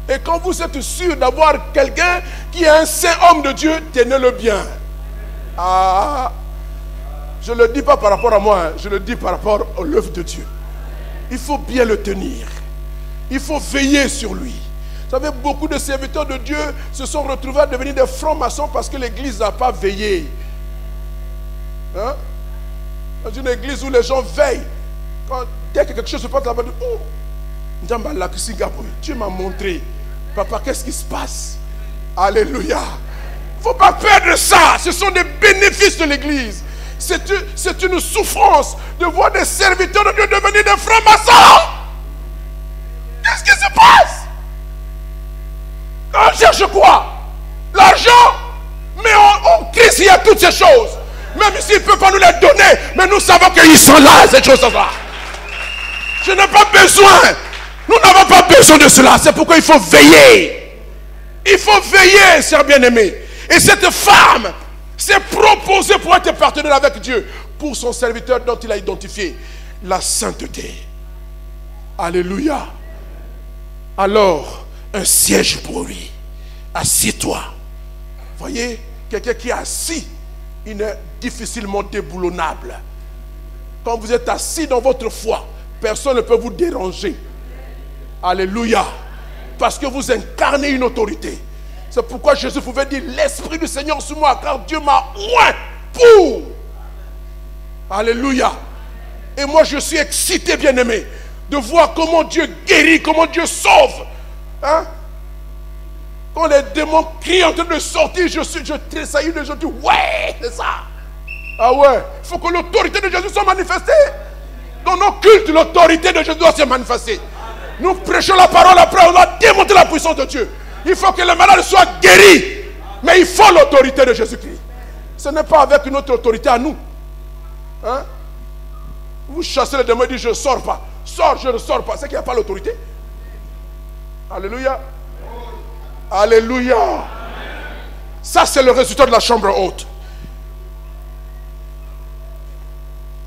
Et quand vous êtes sûr d'avoir quelqu'un qui est un saint homme de Dieu, tenez-le bien. Ah, je ne le dis pas par rapport à moi, hein, je le dis par rapport à l'œuvre de Dieu. Il faut bien le tenir. Il faut veiller sur lui. Vous savez, beaucoup de serviteurs de Dieu se sont retrouvés à devenir des francs-maçons parce que l'église n'a pas veillé. Hein? Dans une église où les gens veillent, dès que quelque chose se passe là-bas, oh, Dieu m'a montré. Papa, qu'est-ce qui se passe? Alléluia. Il ne faut pas perdre ça. Ce sont des bénéfices de l'église. C'est une souffrance de voir des serviteurs de Dieu devenir des francs-maçons. Qu'est-ce qui se passe? On cherche quoi? L'argent? Mais en Christ, il y a toutes ces choses. Même s'il ne peut pas nous les donner, mais nous savons qu'ils sont là, ces choses-là. Je n'ai pas besoin. Nous n'avons pas besoin de cela. C'est pourquoi il faut veiller. Il faut veiller, chers bien-aimés. Et cette femme s'est proposée pour être partenaire avec Dieu pour son serviteur dont il a identifié la sainteté. Alléluia. Alors, un siège pour lui. Assieds-toi. Voyez, quelqu'un qui est assis, il est difficilement déboulonnable. Quand vous êtes assis dans votre foi, personne ne peut vous déranger. Alléluia. Parce que vous incarnez une autorité. C'est pourquoi Jésus pouvait dire, l'Esprit du Seigneur sur moi, car Dieu m'a oint pour. Alléluia. Et moi je suis excité, bien-aimé, de voir comment Dieu guérit, comment Dieu sauve. Hein? Quand les démons crient en train de sortir, je tressaillis de je dis, ouais, c'est ça. Ah ouais, il faut que l'autorité de Jésus soit manifestée. Dans nos cultes, l'autorité de Jésus doit se manifester. Nous prêchons la parole, après on doit démontrer la puissance de Dieu. Il faut que les malades soient guéris. Mais il faut l'autorité de Jésus-Christ. Ce n'est pas avec une autre autorité à nous. Hein? Vous chassez les démons et dites, je ne sors pas. Sors, je ne sors pas. C'est qu'il n'y a pas l'autorité. Alléluia. Alléluia. Ça, c'est le résultat de la chambre haute.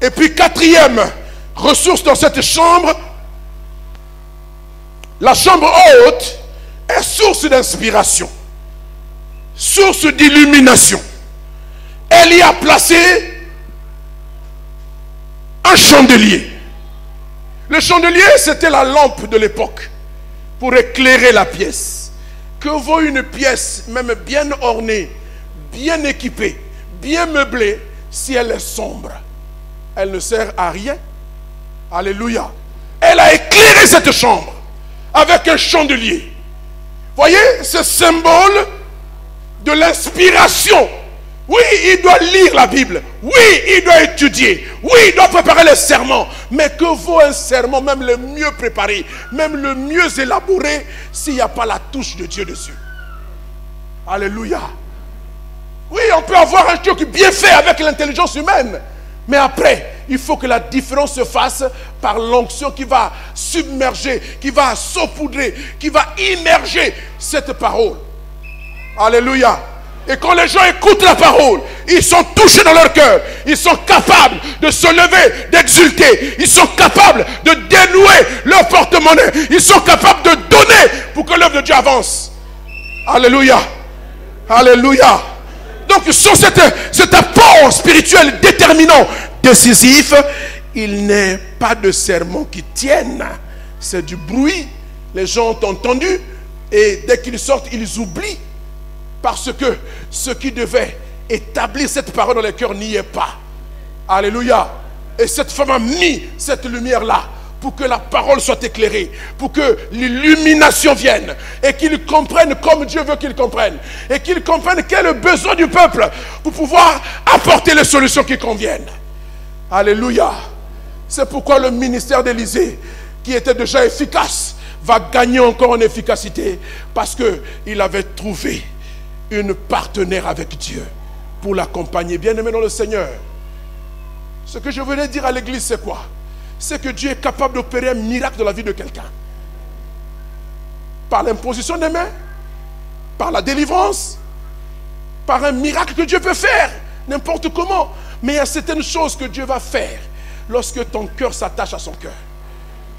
Et puis, 4e ressource dans cette chambre, la chambre haute est source d'inspiration, source d'illumination. Elle y a placé un chandelier. Le chandelier, c'était la lampe de l'époque pour éclairer la pièce. Que vaut une pièce, même bien ornée, bien équipée, bien meublée, si elle est sombre? Elle ne sert à rien. Alléluia. Elle a éclairé cette chambre avec un chandelier. Voyez, ce symbole de l'inspiration. Oui, il doit lire la Bible. Oui, il doit étudier. Oui, il doit préparer les sermons. Mais que vaut un sermon, même le mieux préparé, même le mieux élaboré, s'il n'y a pas la touche de Dieu dessus? Alléluia. Oui, on peut avoir un truc bien fait avec l'intelligence humaine. Mais après, il faut que la différence se fasse par l'onction qui va submerger, qui va saupoudrer, qui va immerger cette parole. Alléluia. Et quand les gens écoutent la parole, ils sont touchés dans leur cœur. Ils sont capables de se lever, d'exulter. Ils sont capables de dénouer leur porte-monnaie. Ils sont capables de donner pour que l'œuvre de Dieu avance. Alléluia. Alléluia. Donc sur cet apport spirituel déterminant, décisif, il n'est pas de sermon qui tienne. C'est du bruit. Les gens ont entendu et dès qu'ils sortent, ils oublient. Parce que ce qui devait établir cette parole dans les cœurs n'y est pas. Alléluia. Et cette femme a mis cette lumière-là pour que la parole soit éclairée, pour que l'illumination vienne et qu'ils comprennent comme Dieu veut qu'ils comprennent. Et qu'ils comprennent quel est le besoin du peuple pour pouvoir apporter les solutions qui conviennent. Alléluia. C'est pourquoi le ministère d'Élisée, qui était déjà efficace, va gagner encore en efficacité parce qu'il avait trouvé une partenaire avec Dieu pour l'accompagner. Bien-aimé dans le Seigneur, ce que je voulais dire à l'église, c'est quoi? C'est que Dieu est capable d'opérer un miracle dans la vie de quelqu'un. Par l'imposition des mains, par la délivrance, par un miracle que Dieu peut faire, n'importe comment. Mais il y a certaines choses que Dieu va faire lorsque ton cœur s'attache à son cœur.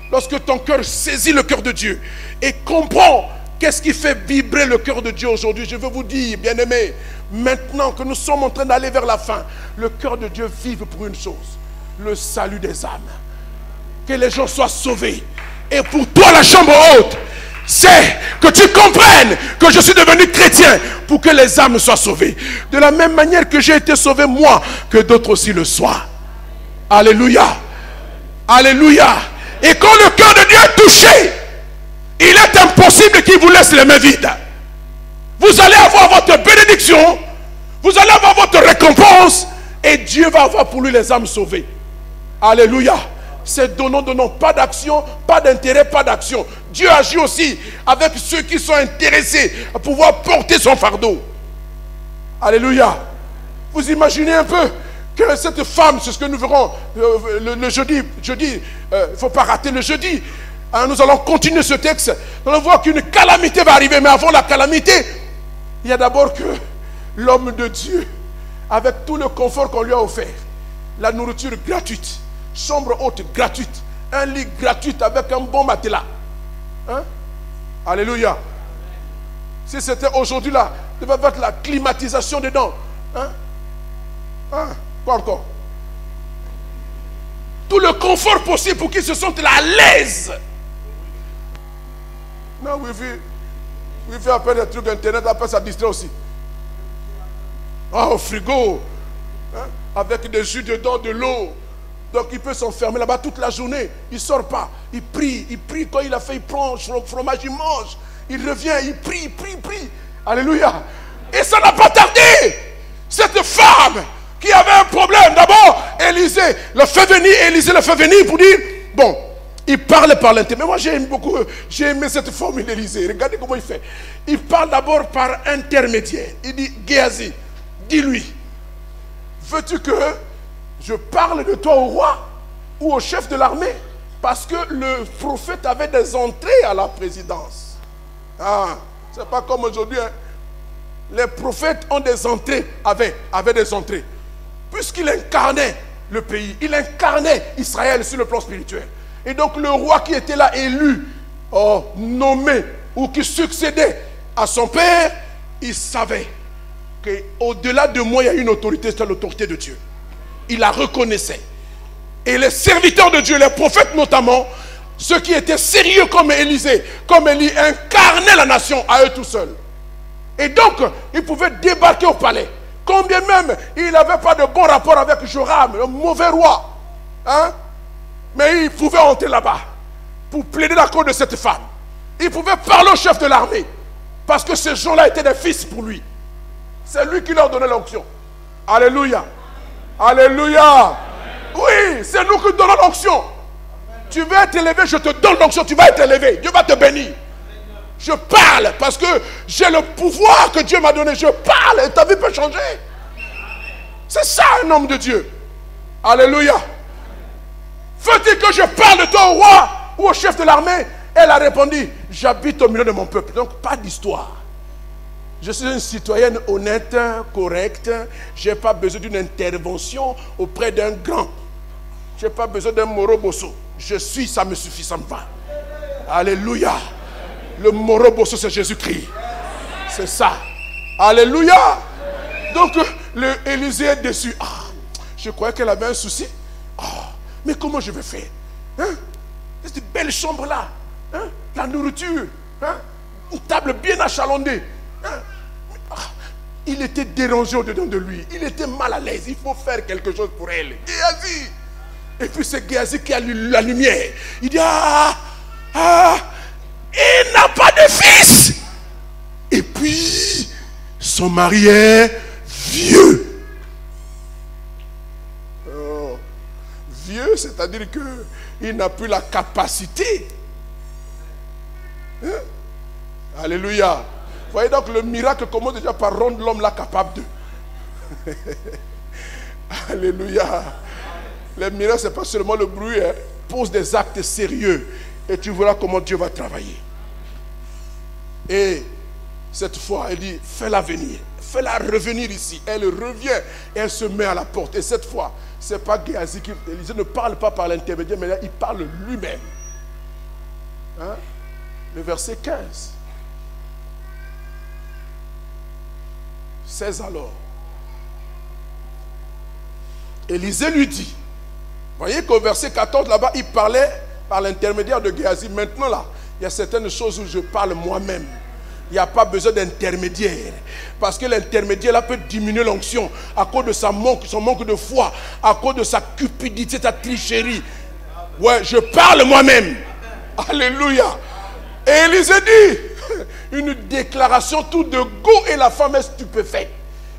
Lorsque ton cœur saisit le cœur de Dieu et comprend qu'est-ce qui fait vibrer le cœur de Dieu aujourd'hui. Je veux vous dire, bien-aimés, maintenant que nous sommes en train d'aller vers la fin, le cœur de Dieu vive pour une chose, le salut des âmes. Que les gens soient sauvés. Et pour toi, la chambre haute, c'est que tu comprennes que je suis devenu chrétien pour que les âmes soient sauvées. De la même manière que j'ai été sauvé moi, que d'autres aussi le soient. Alléluia. Alléluia. Et quand le cœur de Dieu est touché, il est impossible qu'il vous laisse les mains vides. Vous allez avoir votre bénédiction, vous allez avoir votre récompense, et Dieu va avoir pour lui les âmes sauvées. Alléluia. C'est donnant, donnant, pas d'action, pas d'intérêt, pas d'action. Dieu agit aussi avec ceux qui sont intéressés à pouvoir porter son fardeau. Alléluia. Vous imaginez un peu que cette femme, c'est ce que nous verrons le jeudi, il ne faut pas rater le jeudi. Hein, nous allons continuer ce texte. Nous allons voir qu'une calamité va arriver, mais avant la calamité, il y a d'abord que l'homme de Dieu, avec tout le confort qu'on lui a offert, la nourriture gratuite, chambre haute gratuite, un lit gratuit avec un bon matelas. Hein? Alléluia. Si c'était aujourd'hui là, il devait être la climatisation dedans. Hein? Hein? Quoi encore? Tout le confort possible pour qu'ils se sentent là à l'aise. Non, Wi-Fi appelle des trucs internet, après ça distrait aussi. Ah, au frigo. Hein? Avec des jus dedans, de l'eau. Donc il peut s'enfermer là-bas toute la journée. Il ne sort pas. Il prie. Quand il a fait, il prend le fromage, il mange. Il revient, il prie. Alléluia. Et ça n'a pas tardé. Cette femme qui avait un problème, d'abord, Élisée le fait venir pour dire, bon, il parle par l'intermédiaire. Mais moi j'ai aimé cette formule d'Élisée. Regardez comment il fait. Il parle d'abord par intermédiaire. Il dit, Géasi, dis-lui, veux-tu que je parle de toi au roi ou au chef de l'armée? Parce que le prophète avait des entrées à la présidence. Ah, c'est pas comme aujourd'hui. Hein. Les prophètes ont des entrées, avaient des entrées. Puisqu'il incarnait le pays, il incarnait Israël sur le plan spirituel. Et donc le roi qui était là élu, nommé ou qui succédait à son père, il savait qu'au-delà de moi, il y a une autorité, c'est l'autorité de Dieu. Il la reconnaissait. Et les serviteurs de Dieu, les prophètes notamment, ceux qui étaient sérieux comme Élisée, comme Élie, incarnaient la nation à eux tout seuls. Et donc, ils pouvaient débarquer au palais. Combien même il n'avait pas de bon rapport avec Joram, le mauvais roi. Hein? Mais il pouvait entrer là-bas pour plaider la cause de cette femme. Il pouvait parler au chef de l'armée. Parce que ces gens-là étaient des fils pour lui. C'est lui qui leur donnait l'onction. Alléluia. Alléluia. Oui, c'est nous qui donnons l'onction. Tu veux être élevé, je te donne l'onction, tu vas être élevé. Dieu va te bénir. Je parle parce que j'ai le pouvoir que Dieu m'a donné. Je parle et ta vie peut changer. C'est ça un homme de Dieu. Alléluia. Veux-tu que je parle de toi au roi ou au chef de l'armée? Elle a répondu, j'habite au milieu de mon peuple. Donc pas d'histoire. Je suis une citoyenne honnête, correcte. Je n'ai pas besoin d'une intervention auprès d'un grand. Je n'ai pas besoin d'un morobosso. Je suis, ça me suffit, ça me va. Alléluia. Le morobosso, c'est Jésus-Christ. C'est ça. Alléluia. Donc, Élisée est déçu. Ah, je croyais qu'elle avait un souci. Ah, mais comment je vais faire? Hein? Cette belle chambre-là. Hein? La nourriture. Hein? Une table bien achalandée. Hein? Ah, il était dérangé au-dedans de lui. Il était mal à l'aise. Il faut faire quelque chose pour elle. Géasi. Et puis c'est Géasi qui a la lumière. Il dit, il n'a pas de fils. Et puis, son mari est vieux. Oh, vieux, c'est-à-dire qu'il n'a plus la capacité. Hein? Alléluia. Vous voyez donc le miracle commence déjà par rendre l'homme là capable de. Alléluia. Les miracles, ce n'est pas seulement le bruit. Hein. Pose des actes sérieux et tu verras comment Dieu va travailler. Et cette fois, elle dit, fais-la venir. Fais-la revenir ici. Elle revient et elle se met à la porte. Et cette fois, ce n'est pas Géasi qui... Élisée ne parle pas par l'intermédiaire, mais là, il parle lui-même. Hein? Le verset 15. 16 alors. Élisée lui dit, voyez qu'au verset 14 là-bas, il parlait par l'intermédiaire de Géasi. Maintenant là, il y a certaines choses où je parle moi-même. Il n'y a pas besoin d'intermédiaire. Parce que l'intermédiaire là peut diminuer l'onction à cause de son manque de foi, à cause de sa cupidité, sa tricherie. Ouais, je parle moi-même. Alléluia. Et Élisée dit, une déclaration tout de go et la femme est stupéfaite.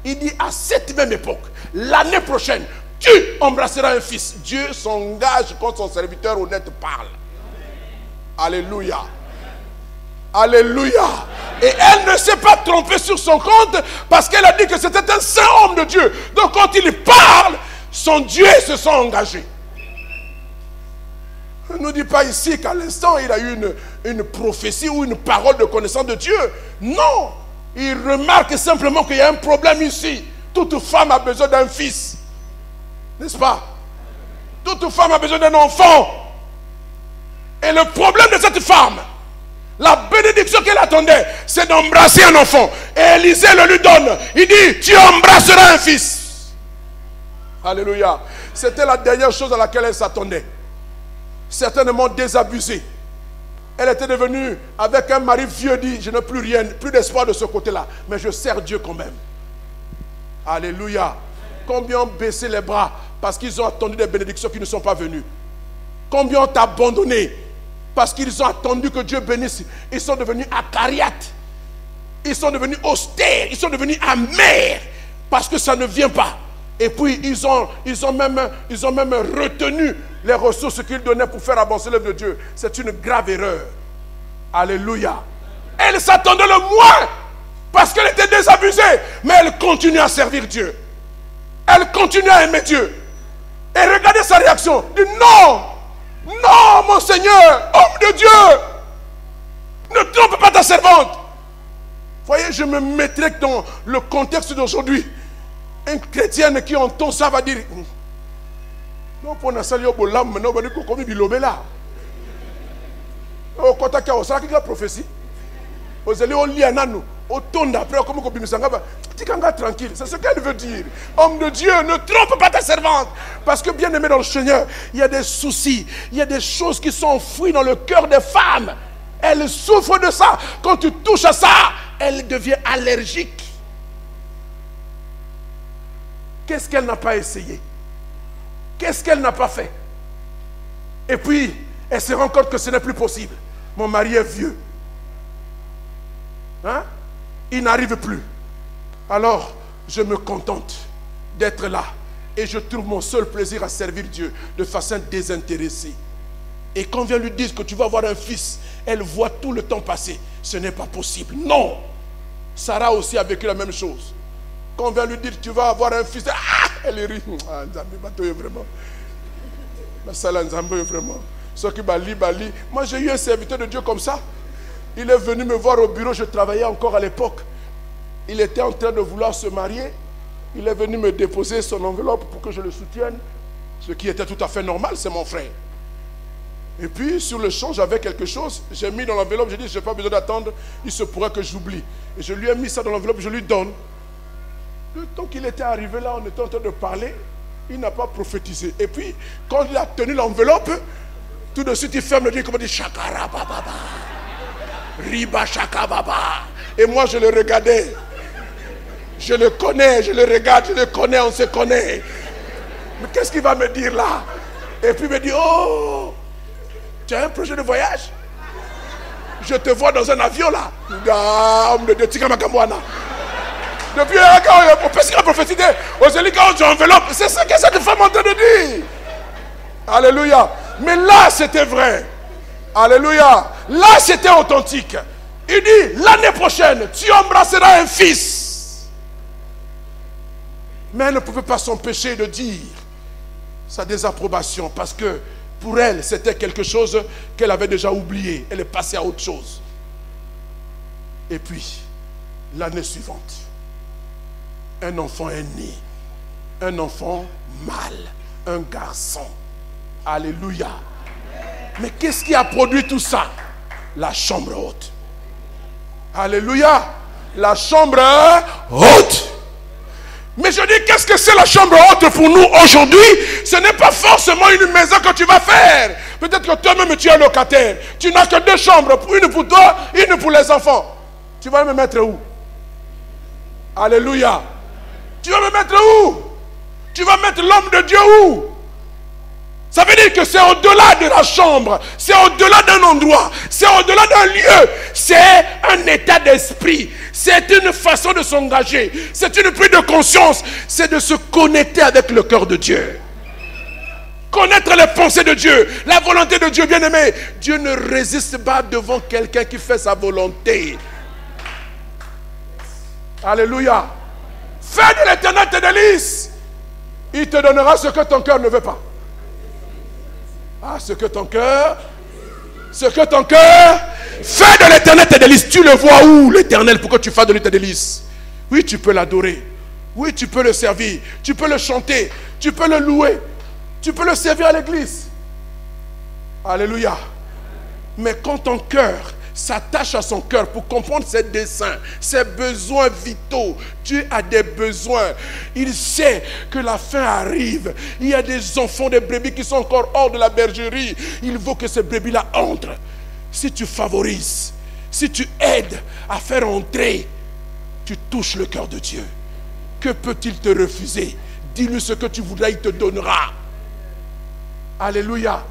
Il dit, à cette même époque, l'année prochaine, tu embrasseras un fils. Dieu s'engage quand son serviteur honnête parle. Alléluia. Alléluia. Et elle ne s'est pas trompée sur son compte parce qu'elle a dit que c'était un saint homme de Dieu. Donc quand il parle, son Dieu se sent engagé. Ne nous dit pas ici qu'à l'instant il a eu une prophétie ou une parole de connaissance de Dieu. Non. Il remarque simplement qu'il y a un problème ici. Toute femme a besoin d'un fils. N'est-ce pas? Toute femme a besoin d'un enfant. Et le problème de cette femme, la bénédiction qu'elle attendait, c'est d'embrasser un enfant. Et Élisée le lui donne. Il dit, tu embrasseras un fils. Alléluia. C'était la dernière chose à laquelle elle s'attendait. Certainement désabusée. Elle était devenue, avec un mari vieux, dit, je n'ai plus rien, plus d'espoir de ce côté-là. Mais je sers Dieu quand même. Alléluia. Combien ont baissé les bras parce qu'ils ont attendu des bénédictions qui ne sont pas venues? Combien ont abandonné parce qu'ils ont attendu que Dieu bénisse? Ils sont devenus acariates. Ils sont devenus austères. Ils sont devenus amers parce que ça ne vient pas. Et puis ils ont même retenu les ressources qu'ils donnaient pour faire avancer l'œuvre de Dieu. C'est une grave erreur. Alléluia. Elle s'attendait le moins parce qu'elle était désabusée. Mais elle continue à servir Dieu. Elle continue à aimer Dieu. Et regardez sa réaction. Elle dit non. Non, mon Seigneur, homme de Dieu, ne trompe pas ta servante. Voyez, je me mettrai dans le contexte d'aujourd'hui. Un chrétien qui entend ça va dire, non, pour nous saluer au bolam, maintenant on va dire qu'on est bilobé là. Au contact au ça qui a prophétie. Vous allez au lianano, au ton après comme on dit tranquille. C'est ce qu'elle veut dire. Homme de Dieu, ne trompe pas ta servante. Parce que bien aimé dans le Seigneur, il y a des soucis, il y a des choses qui sont enfouies dans le cœur des femmes. Elles souffrent de ça. Quand tu touches à ça, elle devient allergique. Qu'est-ce qu'elle n'a pas essayé? Qu'est-ce qu'elle n'a pas fait? Et puis, elle se rend compte que ce n'est plus possible. Mon mari est vieux. Hein? Il n'arrive plus. Alors, je me contente d'être là. Et je trouve mon seul plaisir à servir Dieu de façon désintéressée. Et quand on vient lui dire que tu vas avoir un fils, elle voit tout le temps passer. Ce n'est pas possible. Non. Sarah aussi a vécu la même chose. Quand on vient lui dire tu vas avoir un fils, elle rit. Ah, vraiment. Vraiment. Ce qui bali. Moi j'ai eu un serviteur de Dieu comme ça. Il est venu me voir au bureau, je travaillais encore à l'époque. il était en train de vouloir se marier. Il est venu me déposer son enveloppe pour que je le soutienne. Ce qui était tout à fait normal, c'est mon frère. Et puis, sur le champ, j'avais quelque chose. J'ai mis dans l'enveloppe, j'ai dit, je n'ai pas besoin d'attendre. Il se pourrait que j'oublie. Et je lui ai mis ça dans l'enveloppe, je lui donne. Le temps qu'il était arrivé là, on était en train de parler. Il n'a pas prophétisé. Et puis, quand il a tenu l'enveloppe, tout de suite, il ferme le dit, comme il dit, Shakara Baba. Riba Shaka Baba. Et moi, je le regardais. Je le connais, je le regarde, je le connais, on se connaît. Mais qu'est-ce qu'il va me dire là? Et puis il me dit, oh, tu as un projet de voyage? Je te vois dans un avion là. Depuis quand on a prophétisé, aux enveloppes, c'est ce que cette femme est en train de dire. Alléluia. Mais là, c'était vrai. Alléluia. Là, c'était authentique. Il dit, l'année prochaine, tu embrasseras un fils. Mais elle ne pouvait pas s'empêcher de dire sa désapprobation parce que pour elle, c'était quelque chose qu'elle avait déjà oublié. Elle est passée à autre chose. Et puis, l'année suivante, un enfant est né. Un enfant mâle. Un garçon. Alléluia. Mais qu'est-ce qui a produit tout ça? La chambre haute. Alléluia. La chambre haute. Mais je dis, qu'est-ce que c'est la chambre haute pour nous aujourd'hui? Ce n'est pas forcément une maison que tu vas faire. Peut-être que toi-même tu es locataire. Tu n'as que 2 chambres. Une pour toi, une pour les enfants. Tu vas me mettre où? Alléluia. Tu vas me mettre où? Tu vas mettre l'homme de Dieu où? Ça veut dire que c'est au-delà de la chambre. C'est au-delà d'un endroit. C'est au-delà d'un lieu. C'est un état d'esprit. C'est une façon de s'engager. C'est une prise de conscience. C'est de se connecter avec le cœur de Dieu. Connaître les pensées de Dieu. La volonté de Dieu, bien-aimé. Dieu ne résiste pas devant quelqu'un qui fait sa volonté. Alléluia. Fais de l'Éternel tes délices. Il te donnera ce que ton cœur ne veut pas. Ah, ce que ton cœur fais de l'Éternel tes délices. Tu le vois où, l'Éternel, pour que tu fasses de lui tes délices? Oui, tu peux l'adorer. Oui, tu peux le servir. Tu peux le chanter. Tu peux le louer. Tu peux le servir à l'église. Alléluia. Mais quand ton cœur s'attache à son cœur pour comprendre ses desseins, ses besoins vitaux. Dieu a des besoins. Il sait que la fin arrive. Il y a des enfants, des brebis qui sont encore hors de la bergerie. Il faut que ces brebis-là entrent. Si tu favorises, si tu aides à faire entrer, tu touches le cœur de Dieu. Que peut-il te refuser? Dis-lui ce que tu voudras, il te donnera. Alléluia.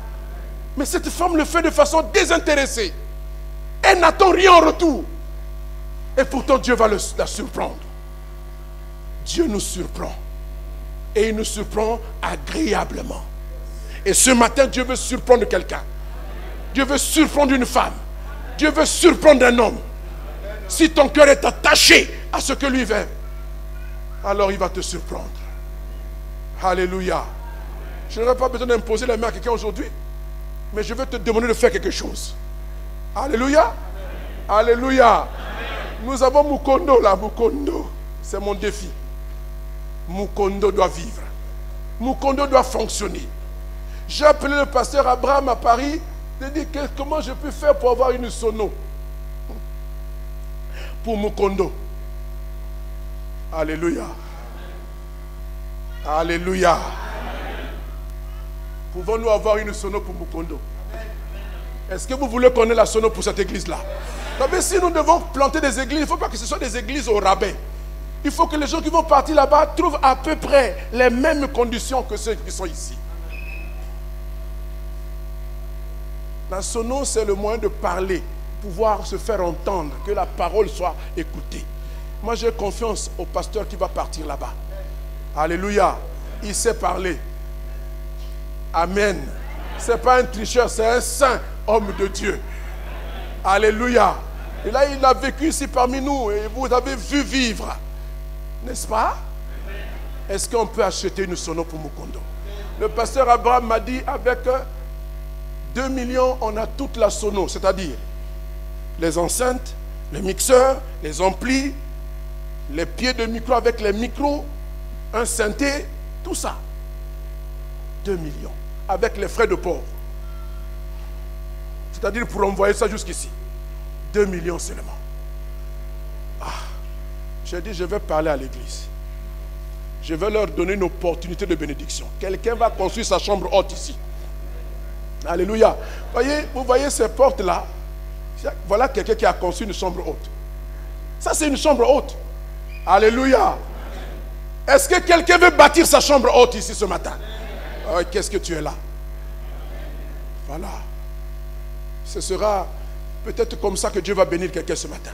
Mais cette femme le fait de façon désintéressée. Elle n'attend rien en retour. Et pourtant Dieu va la surprendre. Dieu nous surprend. Et il nous surprend agréablement. Et ce matin, Dieu veut surprendre quelqu'un. Dieu veut surprendre une femme. Dieu veut surprendre un homme. Si ton cœur est attaché à ce que lui veut, alors il va te surprendre. Alléluia. Je n'aurai pas besoin d'imposer la main à quelqu'un aujourd'hui, mais je veux te demander de faire quelque chose. Alléluia. Alléluia. Amen. Nous avons Mukondo là. Mukondo, c'est mon défi. Mukondo doit vivre. Mukondo doit fonctionner. J'ai appelé le pasteur Abraham à Paris. Je lui ai dit comment je peux faire pour avoir une sono pour Mukondo. Alléluia. Alléluia. Pouvons-nous avoir une sono pour Mukondo? Est-ce que vous voulez qu'on ait la sono pour cette église-là? Mais si nous devons planter des églises, il ne faut pas que ce soit des églises au rabais. Il faut que les gens qui vont partir là-bas trouvent à peu près les mêmes conditions que ceux qui sont ici. La sono, c'est le moyen de parler, pouvoir se faire entendre, que la parole soit écoutée. Moi, j'ai confiance au pasteur qui va partir là-bas. Alléluia. Il sait parler. Amen. Ce n'est pas un tricheur, c'est un saint homme de Dieu. Alléluia. Et là, il a vécu ici parmi nous et vous avez vu vivre. N'est-ce pas? Est-ce qu'on peut acheter une sono pour Mukondo? Le pasteur Abraham m'a dit, avec 2 millions, on a toute la sono, c'est-à-dire les enceintes, les mixeurs, les amplis, les pieds de micro avec les micros, un synthé, tout ça. 2 millions. Avec les frais de port. C'est-à-dire pour envoyer ça jusqu'ici. 2 millions seulement. Ah, j'ai dit, je vais parler à l'église. Je vais leur donner une opportunité de bénédiction. Quelqu'un va construire sa chambre haute ici. Alléluia. Vous voyez ces portes-là. Voilà quelqu'un qui a construit une chambre haute. Ça, c'est une chambre haute. Alléluia. Est-ce que quelqu'un veut bâtir sa chambre haute ici ce matin? Oh, qu'est-ce que tu es là? Voilà. Ce sera peut-être comme ça que Dieu va bénir quelqu'un ce matin.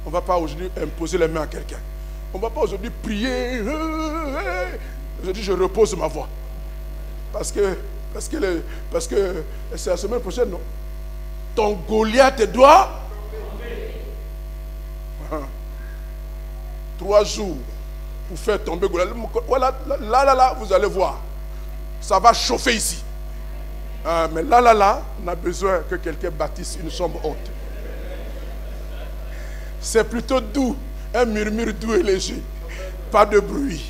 On ne va pas aujourd'hui imposer les mains à quelqu'un. On ne va pas aujourd'hui prier. Aujourd'hui, je repose ma voix. Parce que c'est la semaine prochaine, non? Ton Goliath doit 3 jours pour faire tomber Goliath. Voilà, là, vous allez voir. Ça va chauffer ici. Mais là, on a besoin que quelqu'un bâtisse une chambre haute. C'est plutôt doux. Un murmure doux et léger. Pas de bruit.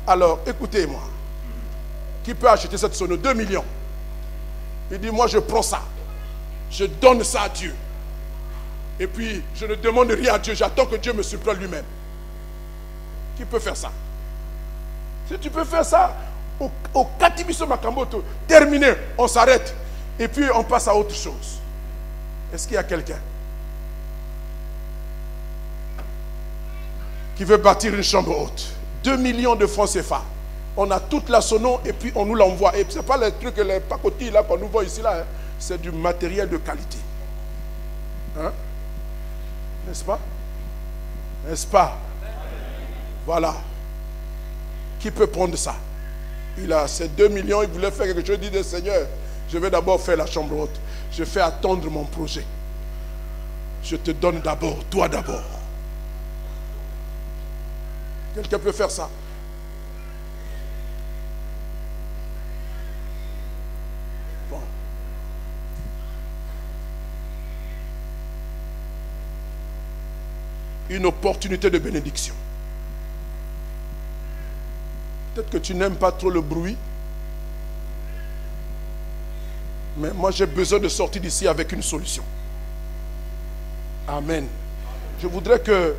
Alors, écoutez-moi. Qui peut acheter cette sono? 2 millions. Il dit, moi je prends ça. Je donne ça à Dieu. Et puis, je ne demande rien à Dieu. J'attends que Dieu me surprenne lui-même. Qui peut faire ça? Si tu peux faire ça, au Katibiso Makamboto, terminé, on s'arrête. Et puis, on passe à autre chose. Est-ce qu'il y a quelqu'un qui veut bâtir une chambre haute? 2 millions de francs CFA. On a toute la sono et puis on nous l'envoie. Et ce n'est pas les trucs, les pacotilles là qu'on nous voit ici là. Hein. C'est du matériel de qualité. Hein? N'est-ce pas? N'est-ce pas? Voilà. Qui peut prendre ça? Il a ces 2 millions, il voulait faire quelque chose. Il dit, Seigneur, je vais d'abord faire la chambre haute. Je fais attendre mon projet. Je te donne d'abord, toi d'abord. Quelqu'un peut faire ça? Bon. Une opportunité de bénédiction. Peut-être que tu n'aimes pas trop le bruit. Mais moi j'ai besoin de sortir d'ici avec une solution. Amen. Je voudrais que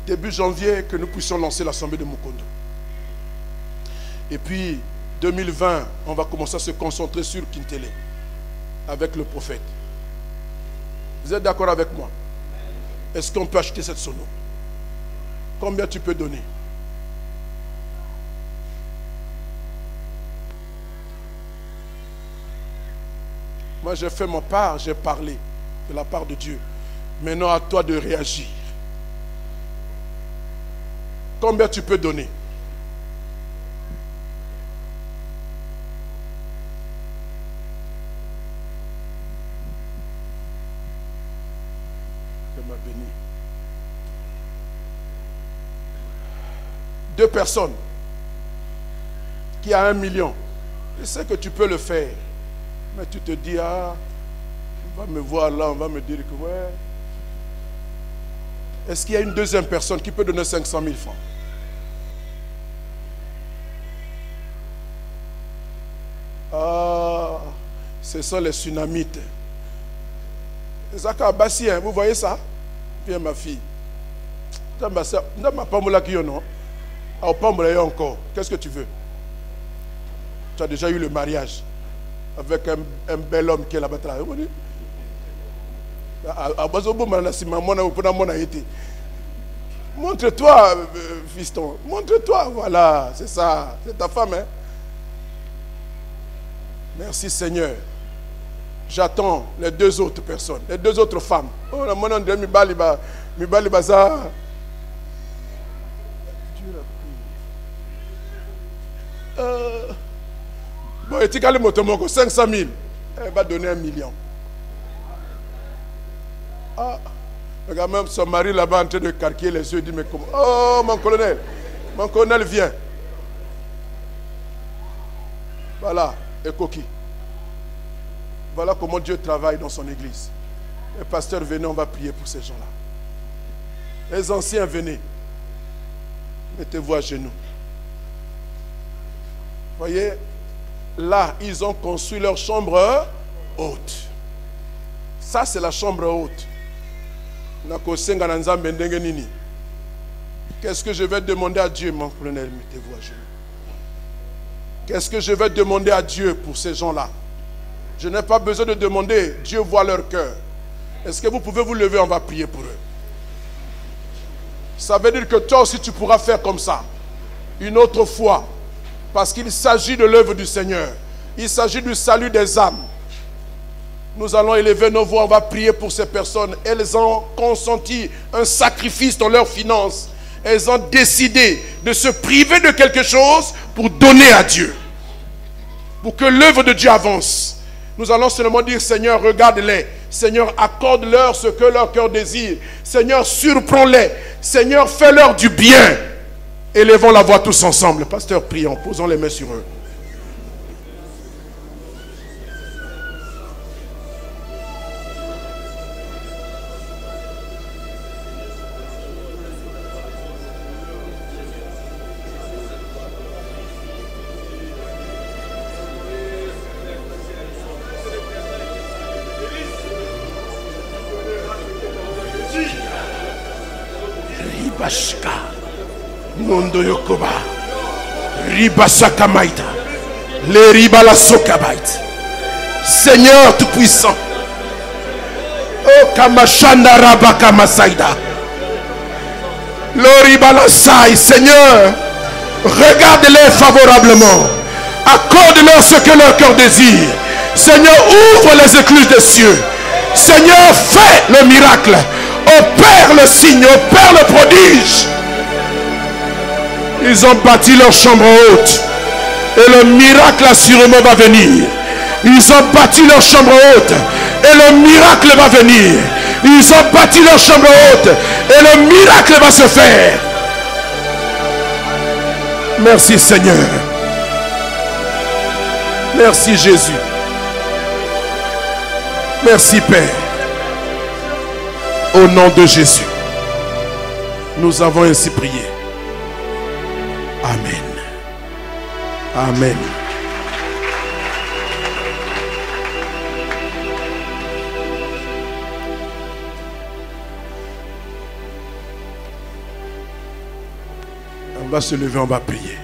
début janvier, que nous puissions lancer l'assemblée de Mukondo. Et puis, 2020, on va commencer à se concentrer sur Kintele, avec le prophète. Vous êtes d'accord avec moi? Est-ce qu'on peut acheter cette sono? Combien tu peux donner? Moi, j'ai fait ma part, j'ai parlé de la part de Dieu. Maintenant, à toi de réagir. Combien tu peux donner? Que m'a béni. 2 personnes qui a 1 million. Je sais que tu peux le faire. Mais tu te dis, ah, on va me voir là, on va me dire que ouais. Est-ce qu'il y a une deuxième personne qui peut donner 500 000 francs? Ah, ce sont les tsunamites. Vous voyez ça? Viens ma fille. Encore. Qu'est-ce que tu veux? Tu as déjà eu le mariage avec un bel homme qui est là-bas. Montre-toi, fiston. Montre-toi, voilà. C'est ça. C'est ta femme, hein? Merci Seigneur. J'attends les 2 autres personnes, les 2 autres femmes. Oh, la monnaie de mi baza. Bon, et tu as le motomoko, 500 000. Elle va donner 1 million. Ah, regarde même son mari là-bas en train de carquiller les yeux. Il dit, mais comment? Oh, mon colonel vient. Voilà, et coquille. Voilà comment Dieu travaille dans son église. Les pasteurs, venez, on va prier pour ces gens-là. Les anciens, venez. Mettez-vous à genoux. Voyez, là, ils ont construit leur chambre haute. Ça, c'est la chambre haute. Qu'est-ce que je vais demander à Dieu, mon colonel? Mettez-vous à genoux. Qu'est-ce que je vais demander à Dieu pour ces gens-là? Je n'ai pas besoin de demander. Dieu voit leur cœur. Est-ce que vous pouvez vous lever? On va prier pour eux. Ça veut dire que toi aussi tu pourras faire comme ça. Une autre fois. Parce qu'il s'agit de l'œuvre du Seigneur. Il s'agit du salut des âmes. Nous allons élever nos voix. On va prier pour ces personnes. Elles ont consenti un sacrifice dans leurs finances. Elles ont décidé de se priver de quelque chose pour donner à Dieu. Pour que l'œuvre de Dieu avance. Nous allons seulement dire, Seigneur, regarde-les. Seigneur, accorde-leur ce que leur cœur désire. Seigneur, surprends-les. Seigneur, fais-leur du bien. Élevons la voix tous ensemble. Pasteur, prions, posons les mains sur eux. Ribashka Mondo Yokoba Ribashaka Maïta Le Ribala Sokabait. Seigneur Tout-Puissant, Oh Kamashanda Rabaka Masaïda Le Ribala Sai, Seigneur, regarde-les favorablement, accorde-leur ce que leur cœur désire. Seigneur, ouvre les écluses des cieux. Seigneur, fais le miracle. Opère le signe, opère le prodige. Ils ont bâti leur chambre haute. Et le miracle assurément va venir. Ils ont bâti leur chambre haute. Et le miracle va venir. Ils ont bâti leur chambre haute. Et le miracle va se faire. Merci Seigneur. Merci Jésus. Merci Père. Au nom de Jésus, nous avons ainsi prié. Amen. Amen. On va se lever, on va prier.